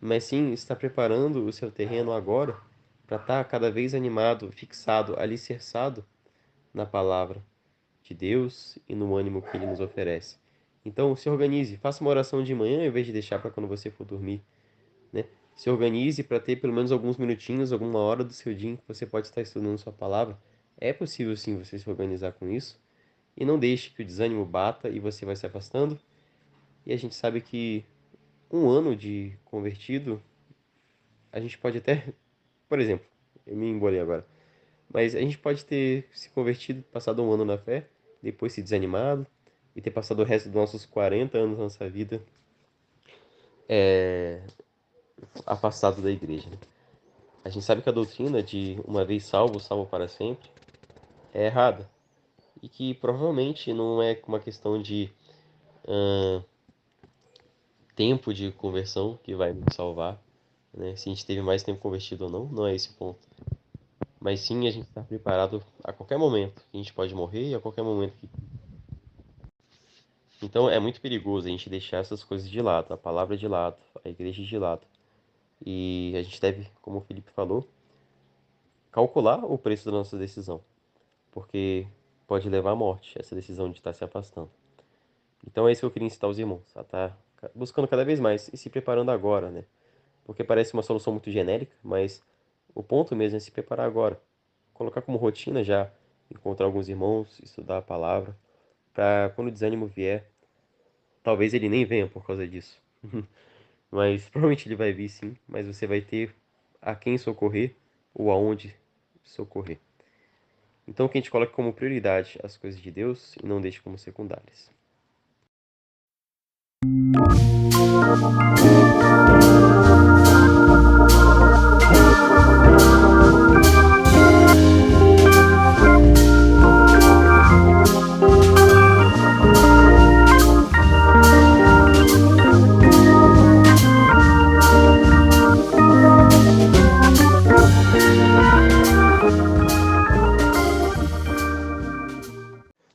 mas sim estar preparando o seu terreno agora para estar cada vez animado, fixado, alicerçado na palavra de Deus e no ânimo que Ele nos oferece. Então, se organize, faça uma oração de manhã em vez de deixar para quando você for dormir, né? Se organize para ter pelo menos alguns minutinhos, alguma hora do seu dia em que você pode estar estudando sua palavra. É possível sim você se organizar com isso. E não deixe que o desânimo bata e você vai se afastando. E a gente sabe que um ano de convertido, a gente pode até, por exemplo, eu me embolei agora, mas a gente pode ter se convertido, passado um ano na fé, depois se desanimado e ter passado o resto dos nossos 40 anos da nossa vida afastado da igreja, né? A gente sabe que a doutrina de uma vez salvo, salvo para sempre, é errada. E que provavelmente não é uma questão de tempo de conversão que vai nos salvar, né? Se a gente teve mais tempo convertido ou não, não é esse o ponto. Mas sim a gente está preparado a qualquer momento. A gente pode morrer e a qualquer momento. Então é muito perigoso a gente deixar essas coisas de lado, a palavra de lado, a igreja de lado. E a gente deve, como o Felipe falou, calcular o preço da nossa decisão. Porque pode levar à morte essa decisão de estar se afastando. Então é isso que eu queria incitar os irmãos, a estar buscando cada vez mais e se preparando agora, né? Porque parece uma solução muito genérica, mas o ponto mesmo é se preparar agora. Colocar como rotina já, encontrar alguns irmãos, estudar a palavra, para quando o desânimo vier, talvez ele nem venha por causa disso. Mas provavelmente ele vai vir sim, mas você vai ter a quem socorrer ou aonde socorrer. Então que a gente coloque como prioridade as coisas de Deus e não deixe como secundárias.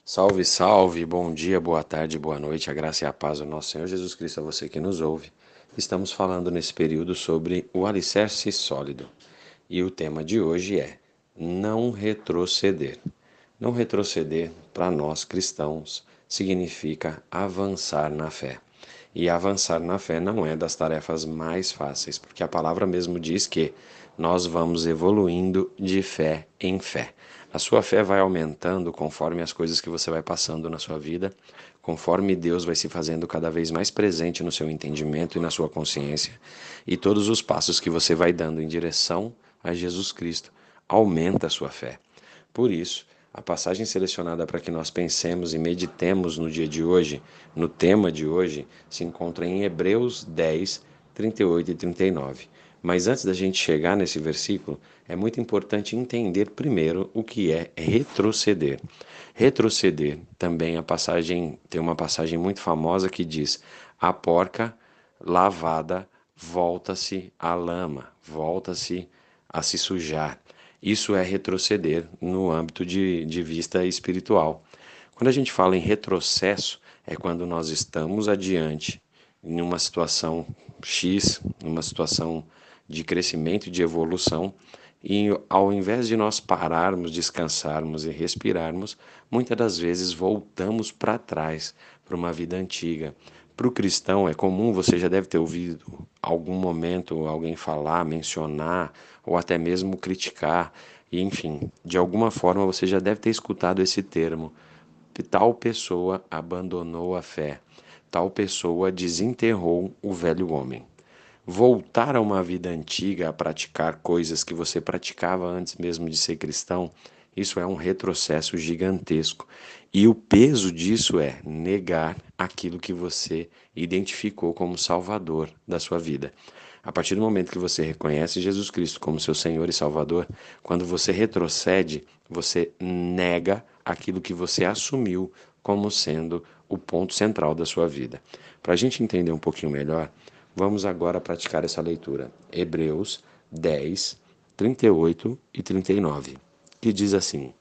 Salve, salve, bom dia, boa tarde, boa noite, a graça e a paz do nosso Senhor Jesus Cristo a você que nos ouve. Estamos falando nesse período sobre o alicerce sólido e o tema de hoje é não retroceder. Não retroceder para nós cristãos significa avançar na fé. E avançar na fé não é das tarefas mais fáceis, porque a palavra mesmo diz que nós vamos evoluindo de fé em fé. A sua fé vai aumentando conforme as coisas que você vai passando na sua vida, conforme Deus vai se fazendo cada vez mais presente no seu entendimento e na sua consciência, e todos os passos que você vai dando em direção a Jesus Cristo aumenta a sua fé. Por isso, a passagem selecionada para que nós pensemos e meditemos no dia de hoje, no tema de hoje, se encontra em Hebreus 10, 38 e 39. Mas antes da gente chegar nesse versículo, é muito importante entender primeiro o que é retroceder. Retroceder, também tem uma passagem muito famosa que diz: a porca lavada volta-se à lama, volta-se a se sujar. Isso é retroceder no âmbito de vista espiritual. Quando a gente fala em retrocesso, é quando nós estamos adiante em uma situação X, numa situação de crescimento e de evolução, e ao invés de nós pararmos, descansarmos e respirarmos, muitas das vezes voltamos para trás, para uma vida antiga. Para o cristão é comum, você já deve ter ouvido algum momento alguém falar, mencionar, ou até mesmo criticar, e enfim, de alguma forma você já deve ter escutado esse termo. Tal pessoa abandonou a fé, tal pessoa desenterrou o velho homem. Voltar a uma vida antiga, a praticar coisas que você praticava antes mesmo de ser cristão, isso é um retrocesso gigantesco. E o peso disso é negar aquilo que você identificou como Salvador da sua vida. A partir do momento que você reconhece Jesus Cristo como seu Senhor e Salvador, quando você retrocede, você nega aquilo que você assumiu como sendo o ponto central da sua vida. Para a gente entender um pouquinho melhor, vamos agora praticar essa leitura. Hebreus 10, 38 e 39, que diz assim: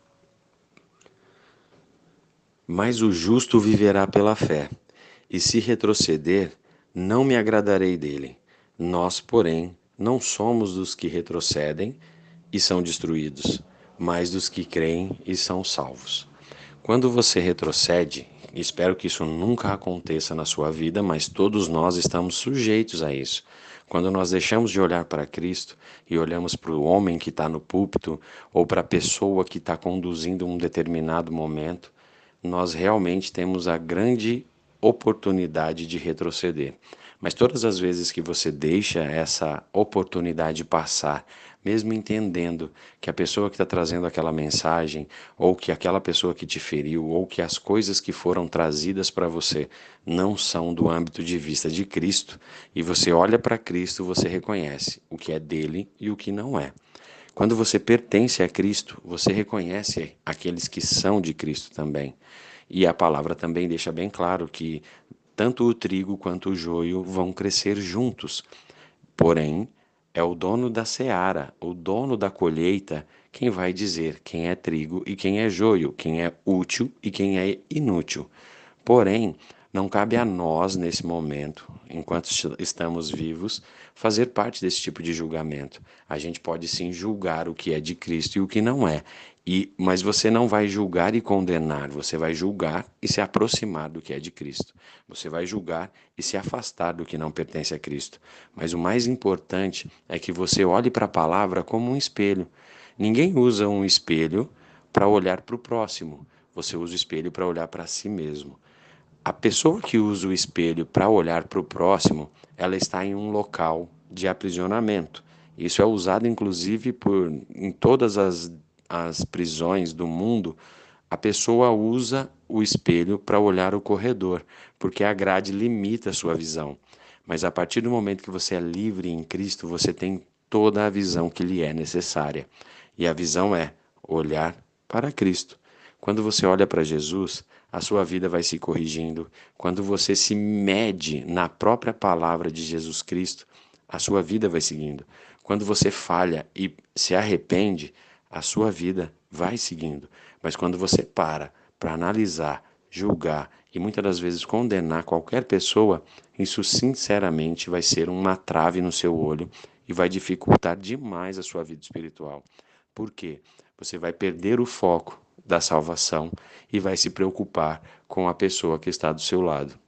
Mas o justo viverá pela fé, e se retroceder, não me agradarei dele. Nós, porém, não somos dos que retrocedem e são destruídos, mas dos que creem e são salvos. Quando você retrocede, espero que isso nunca aconteça na sua vida, mas todos nós estamos sujeitos a isso. Quando nós deixamos de olhar para Cristo e olhamos para o homem que está no púlpito ou para a pessoa que está conduzindo um determinado momento, nós realmente temos a grande oportunidade de retroceder. Mas todas as vezes que você deixa essa oportunidade passar, mesmo entendendo que a pessoa que está trazendo aquela mensagem, ou que aquela pessoa que te feriu, ou que as coisas que foram trazidas para você não são do âmbito de vista de Cristo, e você olha para Cristo, você reconhece o que é dele e o que não é. Quando você pertence a Cristo, você reconhece aqueles que são de Cristo também. E a palavra também deixa bem claro que tanto o trigo quanto o joio vão crescer juntos. Porém, é o dono da seara, o dono da colheita, quem vai dizer quem é trigo e quem é joio, quem é útil e quem é inútil. Porém, não cabe a nós, nesse momento, enquanto estamos vivos, fazer parte desse tipo de julgamento. A gente pode sim julgar o que é de Cristo e o que não é. Mas você não vai julgar e condenar, você vai julgar e se aproximar do que é de Cristo. Você vai julgar e se afastar do que não pertence a Cristo. Mas o mais importante é que você olhe para a palavra como um espelho. Ninguém usa um espelho para olhar para o próximo. Você usa o espelho para olhar para si mesmo. A pessoa que usa o espelho para olhar para o próximo, ela está em um local de aprisionamento. Isso é usado inclusive em todas as prisões do mundo. A pessoa usa o espelho para olhar o corredor, porque a grade limita a sua visão. Mas a partir do momento que você é livre em Cristo, você tem toda a visão que lhe é necessária. E a visão é olhar para Cristo. Quando você olha para Jesus, a sua vida vai se corrigindo. Quando você se mede na própria palavra de Jesus Cristo, a sua vida vai seguindo. Quando você falha e se arrepende, a sua vida vai seguindo. Mas quando você para analisar, julgar e muitas das vezes condenar qualquer pessoa, isso sinceramente vai ser uma trave no seu olho e vai dificultar demais a sua vida espiritual. Por quê? Você vai perder o foco da salvação e vai se preocupar com a pessoa que está do seu lado.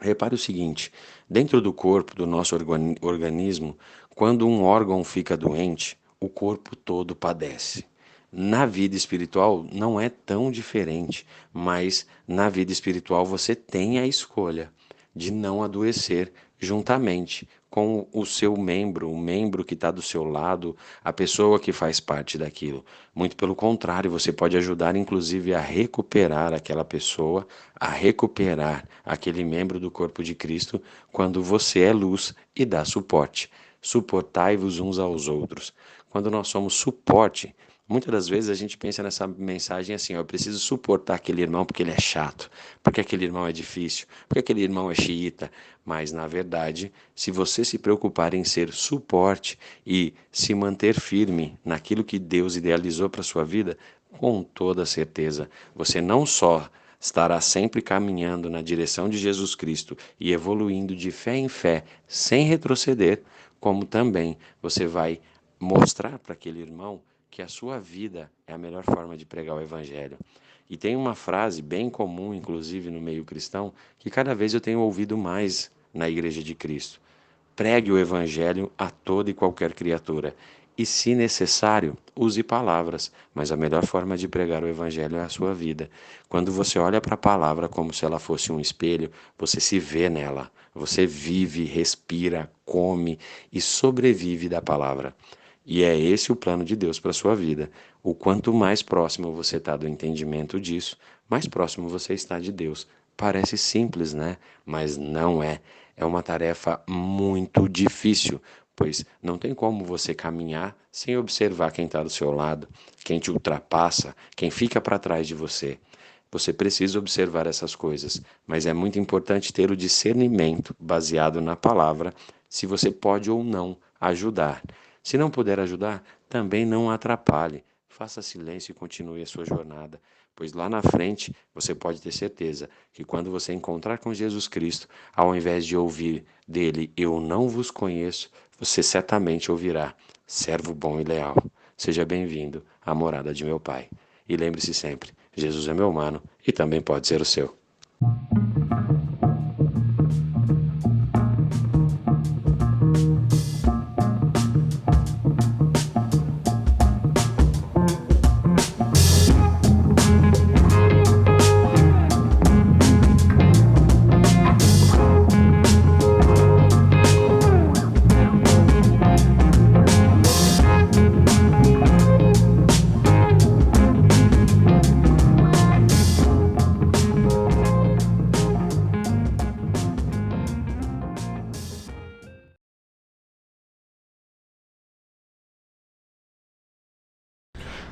Repare o seguinte, dentro do corpo, do nosso organismo, quando um órgão fica doente, o corpo todo padece. Na vida espiritual não é tão diferente, mas na vida espiritual você tem a escolha de não adoecer juntamente com o seu membro, o membro que está do seu lado, a pessoa que faz parte daquilo. Muito pelo contrário, você pode ajudar inclusive a recuperar aquela pessoa, a recuperar aquele membro do corpo de Cristo quando você é luz e dá suporte. Suportai-vos uns aos outros. Quando nós somos suporte, Muitas das vezes a gente pensa nessa mensagem assim, ó, eu preciso suportar aquele irmão porque ele é chato, porque aquele irmão é difícil, porque aquele irmão é xiita. Mas, na verdade, se você se preocupar em ser suporte e se manter firme naquilo que Deus idealizou para a sua vida, com toda certeza, você não só estará sempre caminhando na direção de Jesus Cristo e evoluindo de fé em fé, sem retroceder, como também você vai mostrar para aquele irmão que a sua vida é a melhor forma de pregar o Evangelho. E tem uma frase bem comum, inclusive no meio cristão, que cada vez eu tenho ouvido mais na Igreja de Cristo. Pregue o Evangelho a toda e qualquer criatura. E, se necessário, use palavras, mas a melhor forma de pregar o Evangelho é a sua vida. Quando você olha para a palavra como se ela fosse um espelho, você se vê nela. Você vive, respira, come e sobrevive da palavra. E é esse o plano de Deus para a sua vida. O quanto mais próximo você está do entendimento disso, mais próximo você está de Deus. Parece simples, né? Mas não é. É uma tarefa muito difícil, pois não tem como você caminhar sem observar quem está do seu lado, quem te ultrapassa, quem fica para trás de você. Você precisa observar essas coisas, mas é muito importante ter o discernimento baseado na palavra, se você pode ou não ajudar. Se não puder ajudar, também não atrapalhe. Faça silêncio e continue a sua jornada, pois lá na frente você pode ter certeza que quando você encontrar com Jesus Cristo, ao invés de ouvir dele, eu não vos conheço, você certamente ouvirá, servo bom e leal. Seja bem-vindo à morada de meu Pai. E lembre-se sempre, Jesus é meu mano e também pode ser o seu.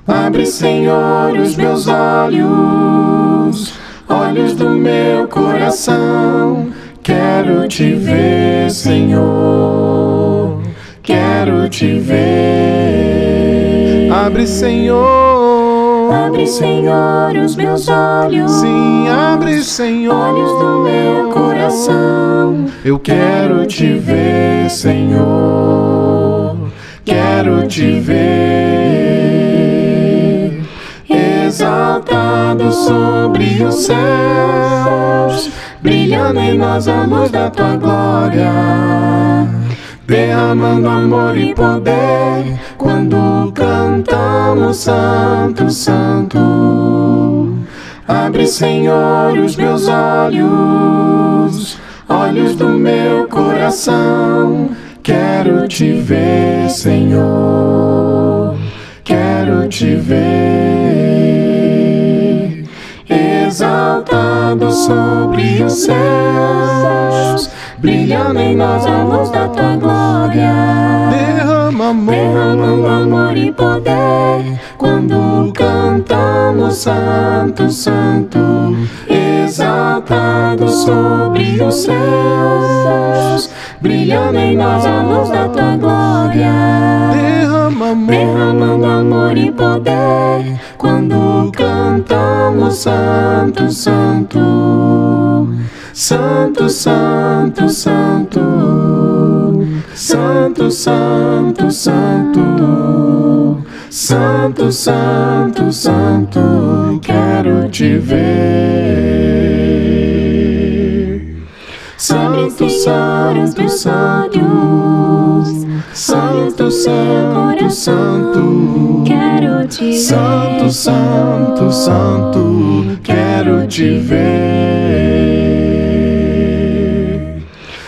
Abre, Senhor, os meus olhos, olhos do meu coração. Quero te ver, Senhor, quero te ver. Abre, Senhor, os meus olhos. Sim, abre, Senhor, olhos do meu coração. Eu quero te ver, Senhor, quero te ver. Exaltado sobre os céus, brilhando em nós a luz da tua glória, derramando amor e poder, quando cantamos Santo, Santo. Abre, Senhor, os meus olhos, olhos do meu coração. Quero te ver, Senhor, quero te ver. Exaltado sobre os céus, brilhando em nós a luz da tua glória, derramando amor e poder, quando cantamos Santo, Santo. Exaltado sobre os céus, brilhando em nós a luz da tua glória, derramando amor e poder, quando cantamos Santo, Santo. Santo, Santo, Santo, Santo, Santo, Santo, Santo, Santo, Santo, quero te ver. Santo, Santo, Santo, Santo, Santo, Santo, quero te ver. Santo, Santo, Santo, quero te ver.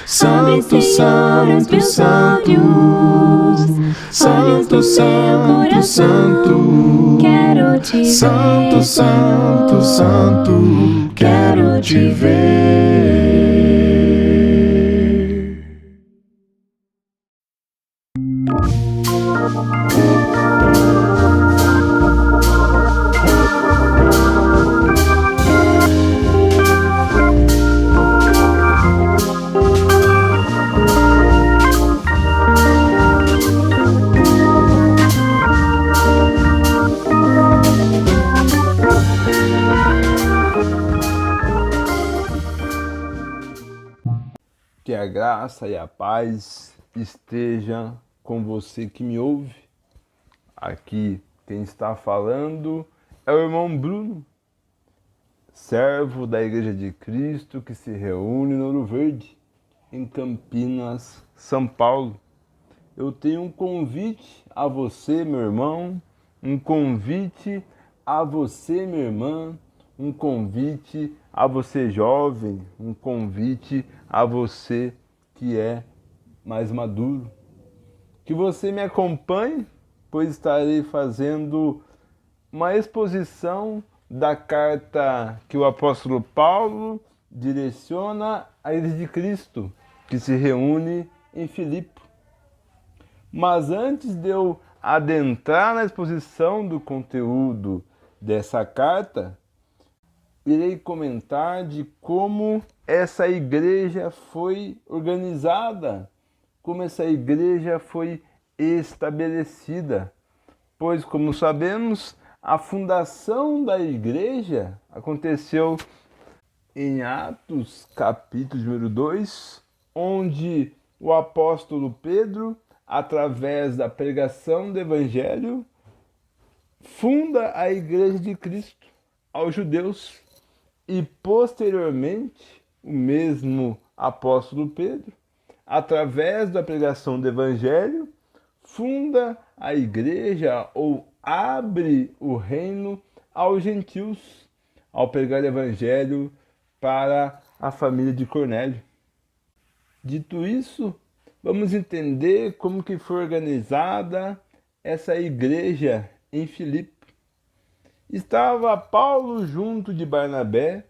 Santo, Santo, Santo, Santo, Santo, Santo, quero te ver. Santo, Santo, Santo, quero te ver. Que a graça e a paz esteja com você que me ouve. Aqui quem está falando é o irmão Bruno, servo da Igreja de Cristo que se reúne no Ouro Verde, em Campinas, São Paulo. Eu tenho um convite a você, meu irmão, um convite a você, minha irmã, um convite a você, jovem, um convite a você que é mais maduro. Que você me acompanhe, pois estarei fazendo uma exposição da carta que o apóstolo Paulo direciona à Igreja de Cristo, que se reúne em Filipe. Mas antes de eu adentrar na exposição do conteúdo dessa carta, irei comentar de como essa igreja foi organizada, como essa igreja foi estabelecida. Pois, como sabemos, a fundação da igreja aconteceu em Atos, capítulo número 2, onde o apóstolo Pedro, através da pregação do Evangelho, funda a Igreja de Cristo aos judeus e, posteriormente, o mesmo apóstolo Pedro, através da pregação do Evangelho, funda a igreja ou abre o reino aos gentios, ao pregar o Evangelho para a família de Cornélio. Dito isso, vamos entender como que foi organizada essa igreja em Filipe. Estava Paulo junto de Barnabé,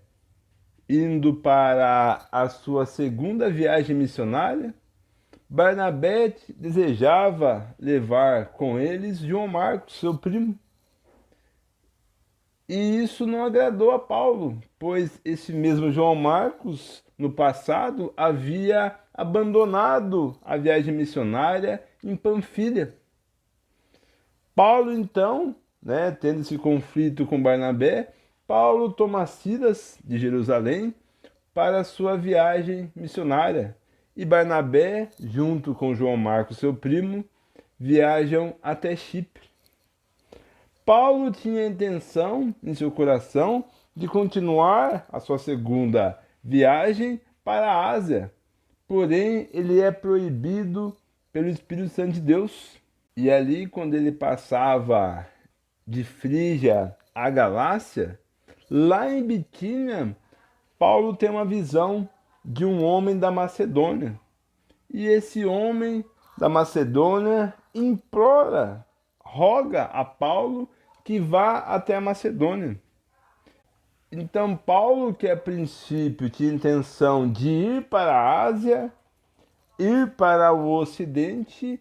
indo para a sua segunda viagem missionária. Barnabé desejava levar com eles João Marcos, seu primo. E isso não agradou a Paulo, pois esse mesmo João Marcos, no passado, havia abandonado a viagem missionária em Panfilha. Paulo, então, tendo esse conflito com Barnabé, Paulo toma Silas de Jerusalém para a sua viagem missionária. E Barnabé, junto com João Marcos, seu primo, viajam até Chipre. Paulo tinha a intenção em seu coração de continuar a sua segunda viagem para a Ásia, porém ele é proibido pelo Espírito Santo de Deus. E ali, quando ele passava de Frígia a Galácia, lá em Bitínia, Paulo tem uma visão de um homem da Macedônia. E esse homem da Macedônia implora, roga a Paulo que vá até a Macedônia. Então Paulo, que a princípio tinha intenção de ir para a Ásia, ir para o Ocidente,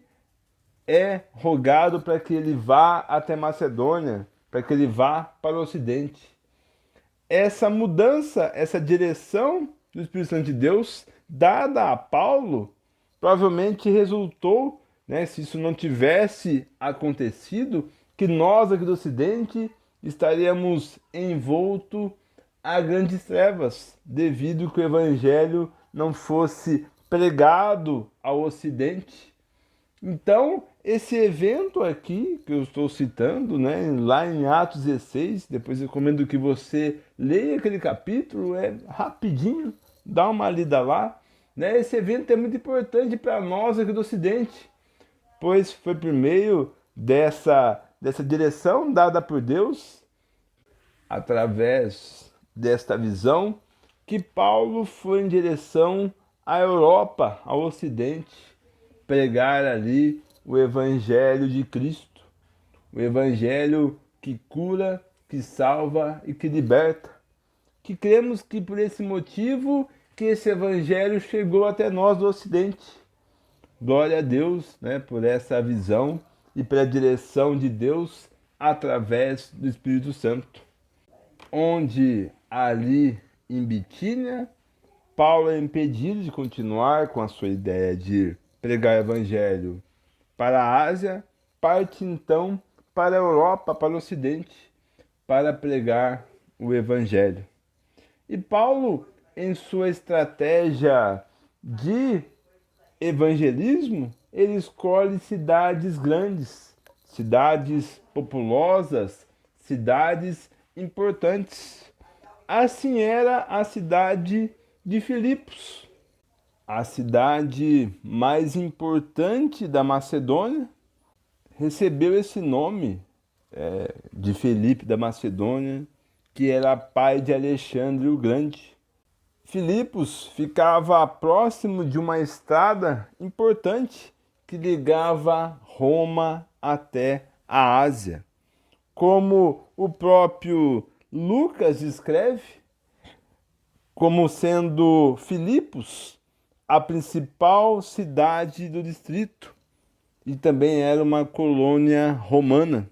é rogado para que ele vá até Macedônia, para que ele vá para o Ocidente. Essa mudança, essa direção do Espírito Santo de Deus, dada a Paulo, provavelmente resultou, se isso não tivesse acontecido, que nós aqui do Ocidente estaríamos envoltos a grandes trevas, devido que o Evangelho não fosse pregado ao Ocidente. Então, esse evento aqui, que eu estou citando, lá em Atos 16, depois eu recomendo que você leia aquele capítulo, é rapidinho, dá uma lida lá. Esse evento é muito importante para nós aqui do Ocidente, pois foi por meio dessa direção dada por Deus, através desta visão, que Paulo foi em direção à Europa, ao Ocidente, pregar ali o Evangelho de Cristo, o Evangelho que cura, que salva e que liberta. Que cremos que por esse motivo que esse Evangelho chegou até nós do Ocidente. Glória a Deus, por essa visão e pela direção de Deus através do Espírito Santo. Onde ali em Bitínia, Paulo é impedido de continuar com a sua ideia de pregar o Evangelho para a Ásia, parte então para a Europa, para o Ocidente, para pregar o Evangelho. E Paulo, em sua estratégia de evangelismo, ele escolhe cidades grandes, cidades populosas, cidades importantes. Assim era a cidade de Filipos, a cidade mais importante da Macedônia. Recebeu esse nome de Filipe da Macedônia, que era pai de Alexandre o Grande. Filipos ficava próximo de uma estrada importante que ligava Roma até a Ásia. Como o próprio Lucas escreve, como sendo Filipos a principal cidade do distrito e também era uma colônia romana,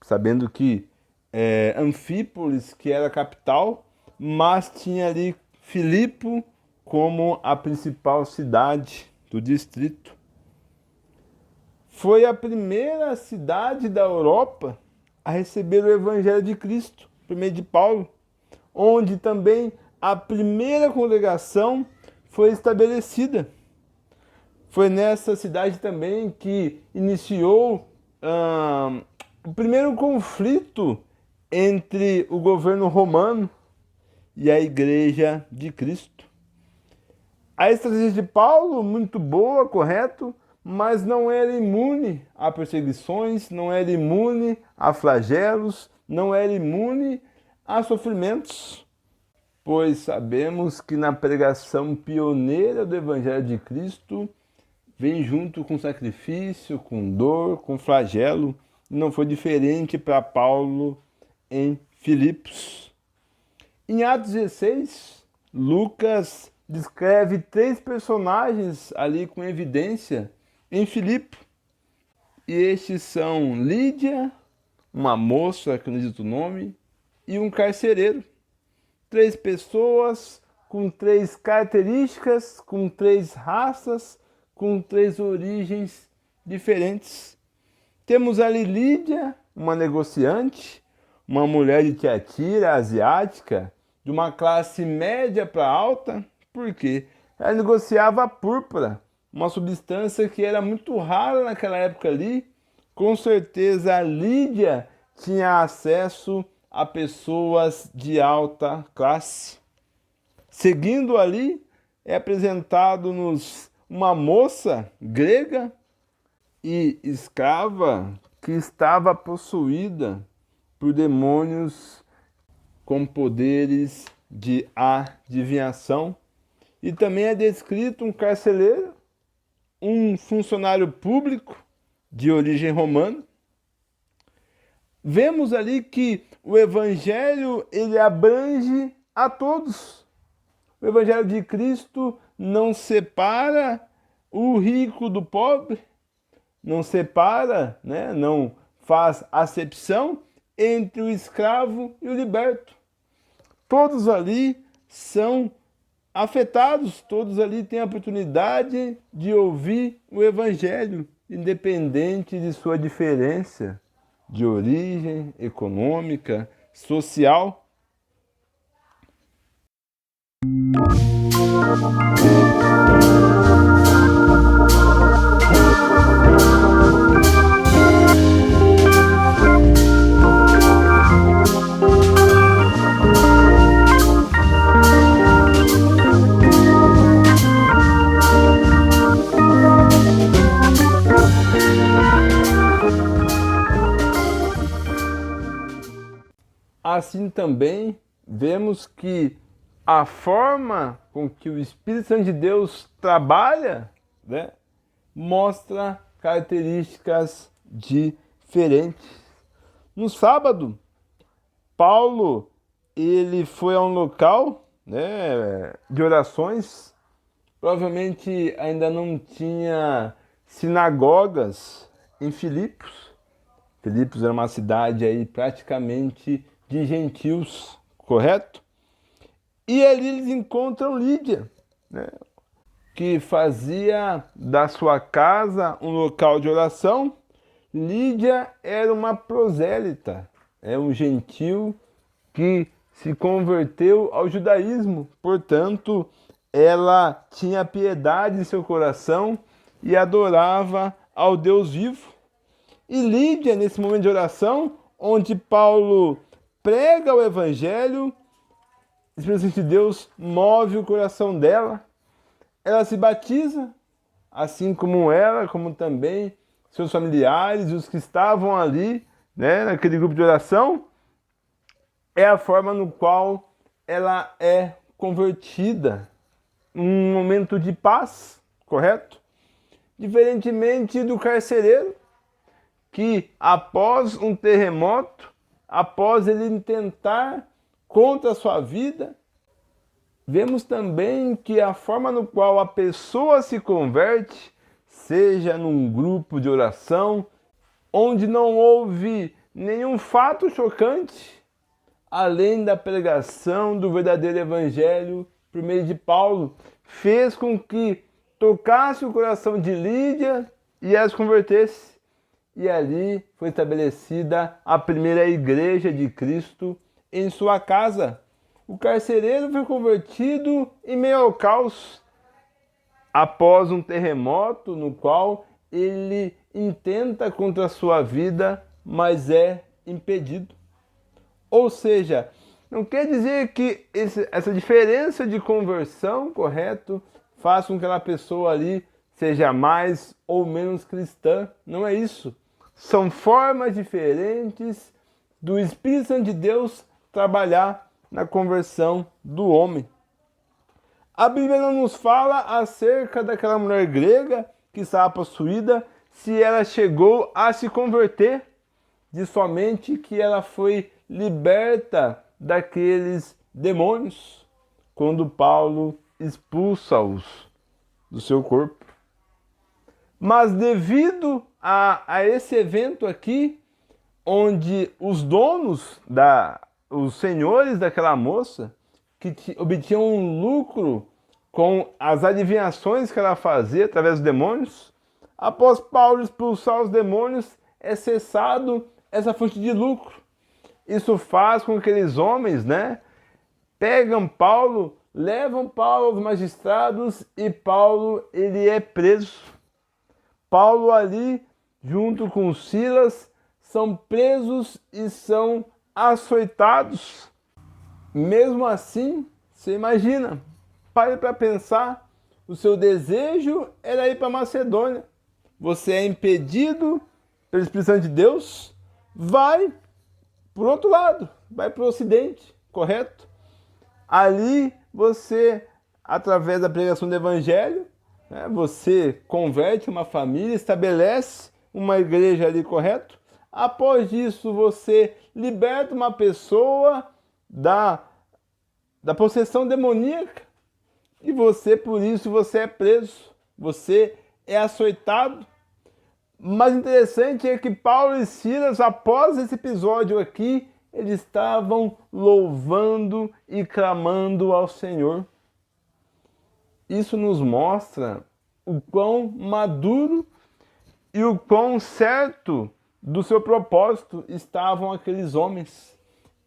sabendo que Anfípolis, que era a capital, mas tinha ali Filipo como a principal cidade do distrito. Foi a primeira cidade da Europa a receber o Evangelho de Cristo, por meio de Paulo, onde também a primeira congregação foi estabelecida. Foi nessa cidade também que iniciou o primeiro conflito entre o governo romano e a Igreja de Cristo. A estratégia de Paulo, muito boa, correto, mas não era imune a perseguições, não era imune a flagelos, não era imune a sofrimentos, pois sabemos que na pregação pioneira do Evangelho de Cristo vem junto com sacrifício, com dor, com flagelo. Não foi diferente para Paulo em Filipos. Em Atos 16, Lucas descreve 3 personagens ali com evidência em Filipe. E estes são Lídia, uma moça que não diz o nome, e um carcereiro. 3 pessoas com 3 características, com 3 raças, com 3 origens diferentes. Temos ali Lídia, uma negociante, uma mulher de Tiatira, asiática, de uma classe média para alta. Por quê? Ela negociava a púrpura, uma substância que era muito rara naquela época ali. Com certeza a Lídia tinha acesso a pessoas de alta classe. Seguindo ali, é apresentado-nos uma moça grega e escrava que estava possuída por demônios com poderes de adivinhação. E também é descrito um carcereiro, um funcionário público de origem romana. Vemos ali que o Evangelho ele abrange a todos. O Evangelho de Cristo não separa o rico do pobre, não separa, não faz acepção entre o escravo e o liberto. Todos ali são afetados, todos ali têm a oportunidade de ouvir o Evangelho, independente de sua diferença de origem econômica, social. Assim também vemos que a forma com que o Espírito Santo de Deus trabalha, mostra características diferentes. No sábado, Paulo ele foi a um local de orações. Provavelmente ainda não tinha sinagogas em Filipos. Filipos era uma cidade aí praticamente de gentios, correto? E ali eles encontram Lídia, que fazia da sua casa um local de oração. Lídia era uma prosélita, um gentil que se converteu ao judaísmo, portanto, ela tinha piedade em seu coração e adorava ao Deus vivo. E Lídia, nesse momento de oração, onde Paulo prega o Evangelho, o Espírito Santo de Deus move o coração dela, ela se batiza, assim como ela, como também seus familiares e os que estavam ali, né, naquele grupo de oração. É a forma no qual ela é convertida, um momento de paz, correto? Diferentemente do carcereiro, que após um terremoto, após ele tentar contra a sua vida, vemos também que a forma no qual a pessoa se converte, seja num grupo de oração, onde não houve nenhum fato chocante, além da pregação do verdadeiro evangelho por meio de Paulo, fez com que tocasse o coração de Lídia e ela se convertesse. E ali foi estabelecida a primeira igreja de Cristo em sua casa. O carcereiro foi convertido em meio ao caos, após um terremoto no qual ele intenta contra a sua vida, mas é impedido. Ou seja, não quer dizer que essa diferença de conversão, correto, faça com que aquela pessoa ali seja mais ou menos cristã. Não é isso. São formas diferentes do Espírito Santo de Deus trabalhar na conversão do homem. A Bíblia não nos fala acerca daquela mulher grega que estava possuída, se ela chegou a se converter, diz somente que ela foi liberta daqueles demônios quando Paulo expulsa-os do seu corpo. Mas devido a esse evento aqui, onde os donos, os senhores daquela moça, que obtinham um lucro com as adivinhações que ela fazia através dos demônios, após Paulo expulsar os demônios, é cessado essa fonte de lucro. Isso faz com que aqueles homens, pegam Paulo, levam Paulo aos magistrados e Paulo ele é preso. Paulo ali, junto com Silas, são presos e são açoitados. Mesmo assim, você imagina, pare para pensar, o seu desejo era ir para Macedônia. Você é impedido pelo Espírito Santo de Deus, vai para o outro lado, vai para o ocidente, correto? Ali você, através da pregação do Evangelho, você converte uma família, estabelece uma igreja ali, correto? Após isso, você liberta uma pessoa da possessão demoníaca e você, por isso, você é preso, você é açoitado. Mas interessante é que Paulo e Silas, após esse episódio aqui, eles estavam louvando e clamando ao Senhor. Isso nos mostra o quão maduro e o quão certo do seu propósito estavam aqueles homens,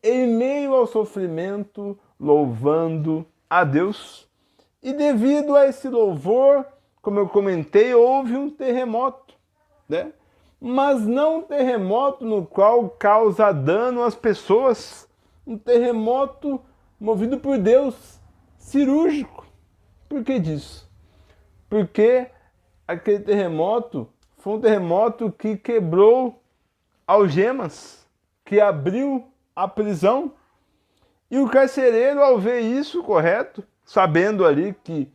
em meio ao sofrimento, louvando a Deus. E devido a esse louvor, como eu comentei, houve um terremoto, mas não um terremoto no qual causa dano às pessoas, um terremoto movido por Deus, cirúrgico. Por que disso? Porque aquele terremoto foi um terremoto que quebrou algemas, que abriu a prisão. E o carcereiro, ao ver isso, correto, sabendo ali que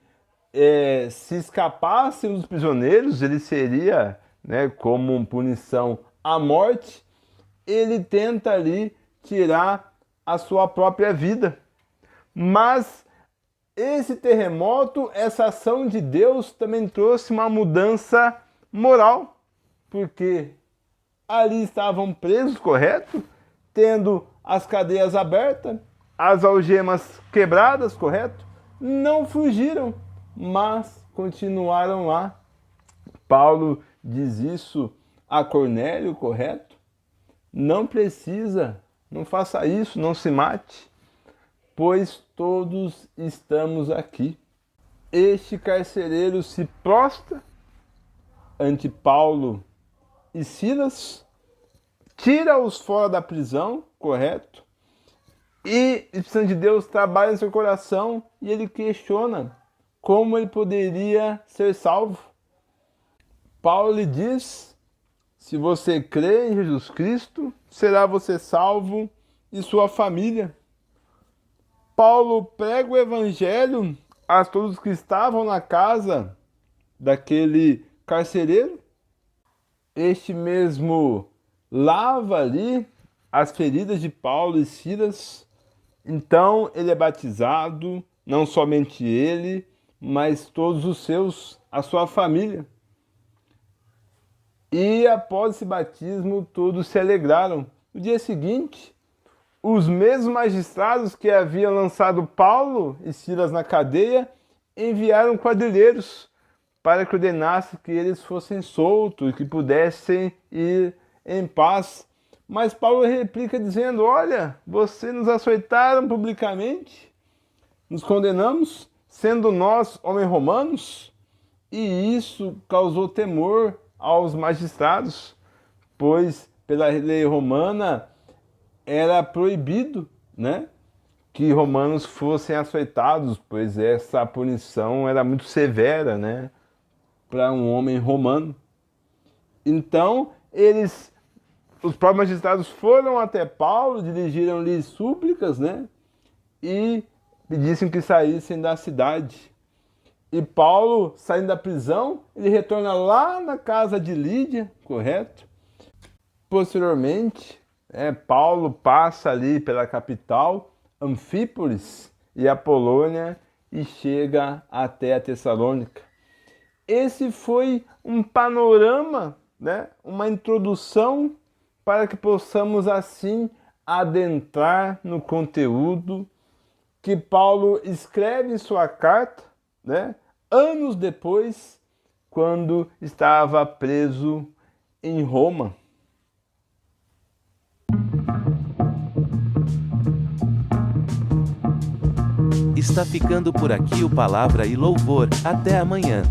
se escapassem os prisioneiros, ele seria, como punição a morte, ele tenta ali tirar a sua própria vida. Mas esse terremoto, essa ação de Deus também trouxe uma mudança moral, porque ali estavam presos, correto? Tendo as cadeias abertas, as algemas quebradas, correto? Não fugiram, mas continuaram lá. Paulo diz isso a Cornélio, correto? Não precisa, não faça isso, não se mate, pois todos estamos aqui. este carcereiro se prostra ante Paulo e Silas, tira-os fora da prisão, correto? E o Espírito Santo de Deus trabalha em seu coração e ele questiona como ele poderia ser salvo. Paulo lhe diz: se você crê em Jesus Cristo, será você salvo e sua família. Paulo prega o evangelho a todos que estavam na casa daquele carcereiro. Este mesmo lava ali as feridas de Paulo e Silas. Então ele é batizado, não somente ele, mas todos os seus, a sua família. E após esse batismo, todos se alegraram. No dia seguinte, os mesmos magistrados que haviam lançado Paulo e Silas na cadeia enviaram quadrilheiros para que ordenasse que eles fossem soltos e que pudessem ir em paz. Mas Paulo replica dizendo: olha, vocês nos açoitaram publicamente, nos condenamos, sendo nós homens romanos, e isso causou temor aos magistrados, pois pela lei romana era proibido, né, que romanos fossem açoitados, pois essa punição era muito severa, né, para um homem romano. Então, os próprios magistrados foram até Paulo, dirigiram-lhe súplicas, né, e pedissem que saíssem da cidade. E Paulo, saindo da prisão, ele retorna lá na casa de Lídia, correto? Posteriormente, Paulo passa ali pela capital, Anfípolis e a Polônia, e chega até a Tessalônica. Esse foi um panorama, né, uma introdução para que possamos assim adentrar no conteúdo que Paulo escreve em sua carta, né, anos depois, quando estava preso em Roma. Está ficando por aqui o Palavra e Louvor. Até amanhã.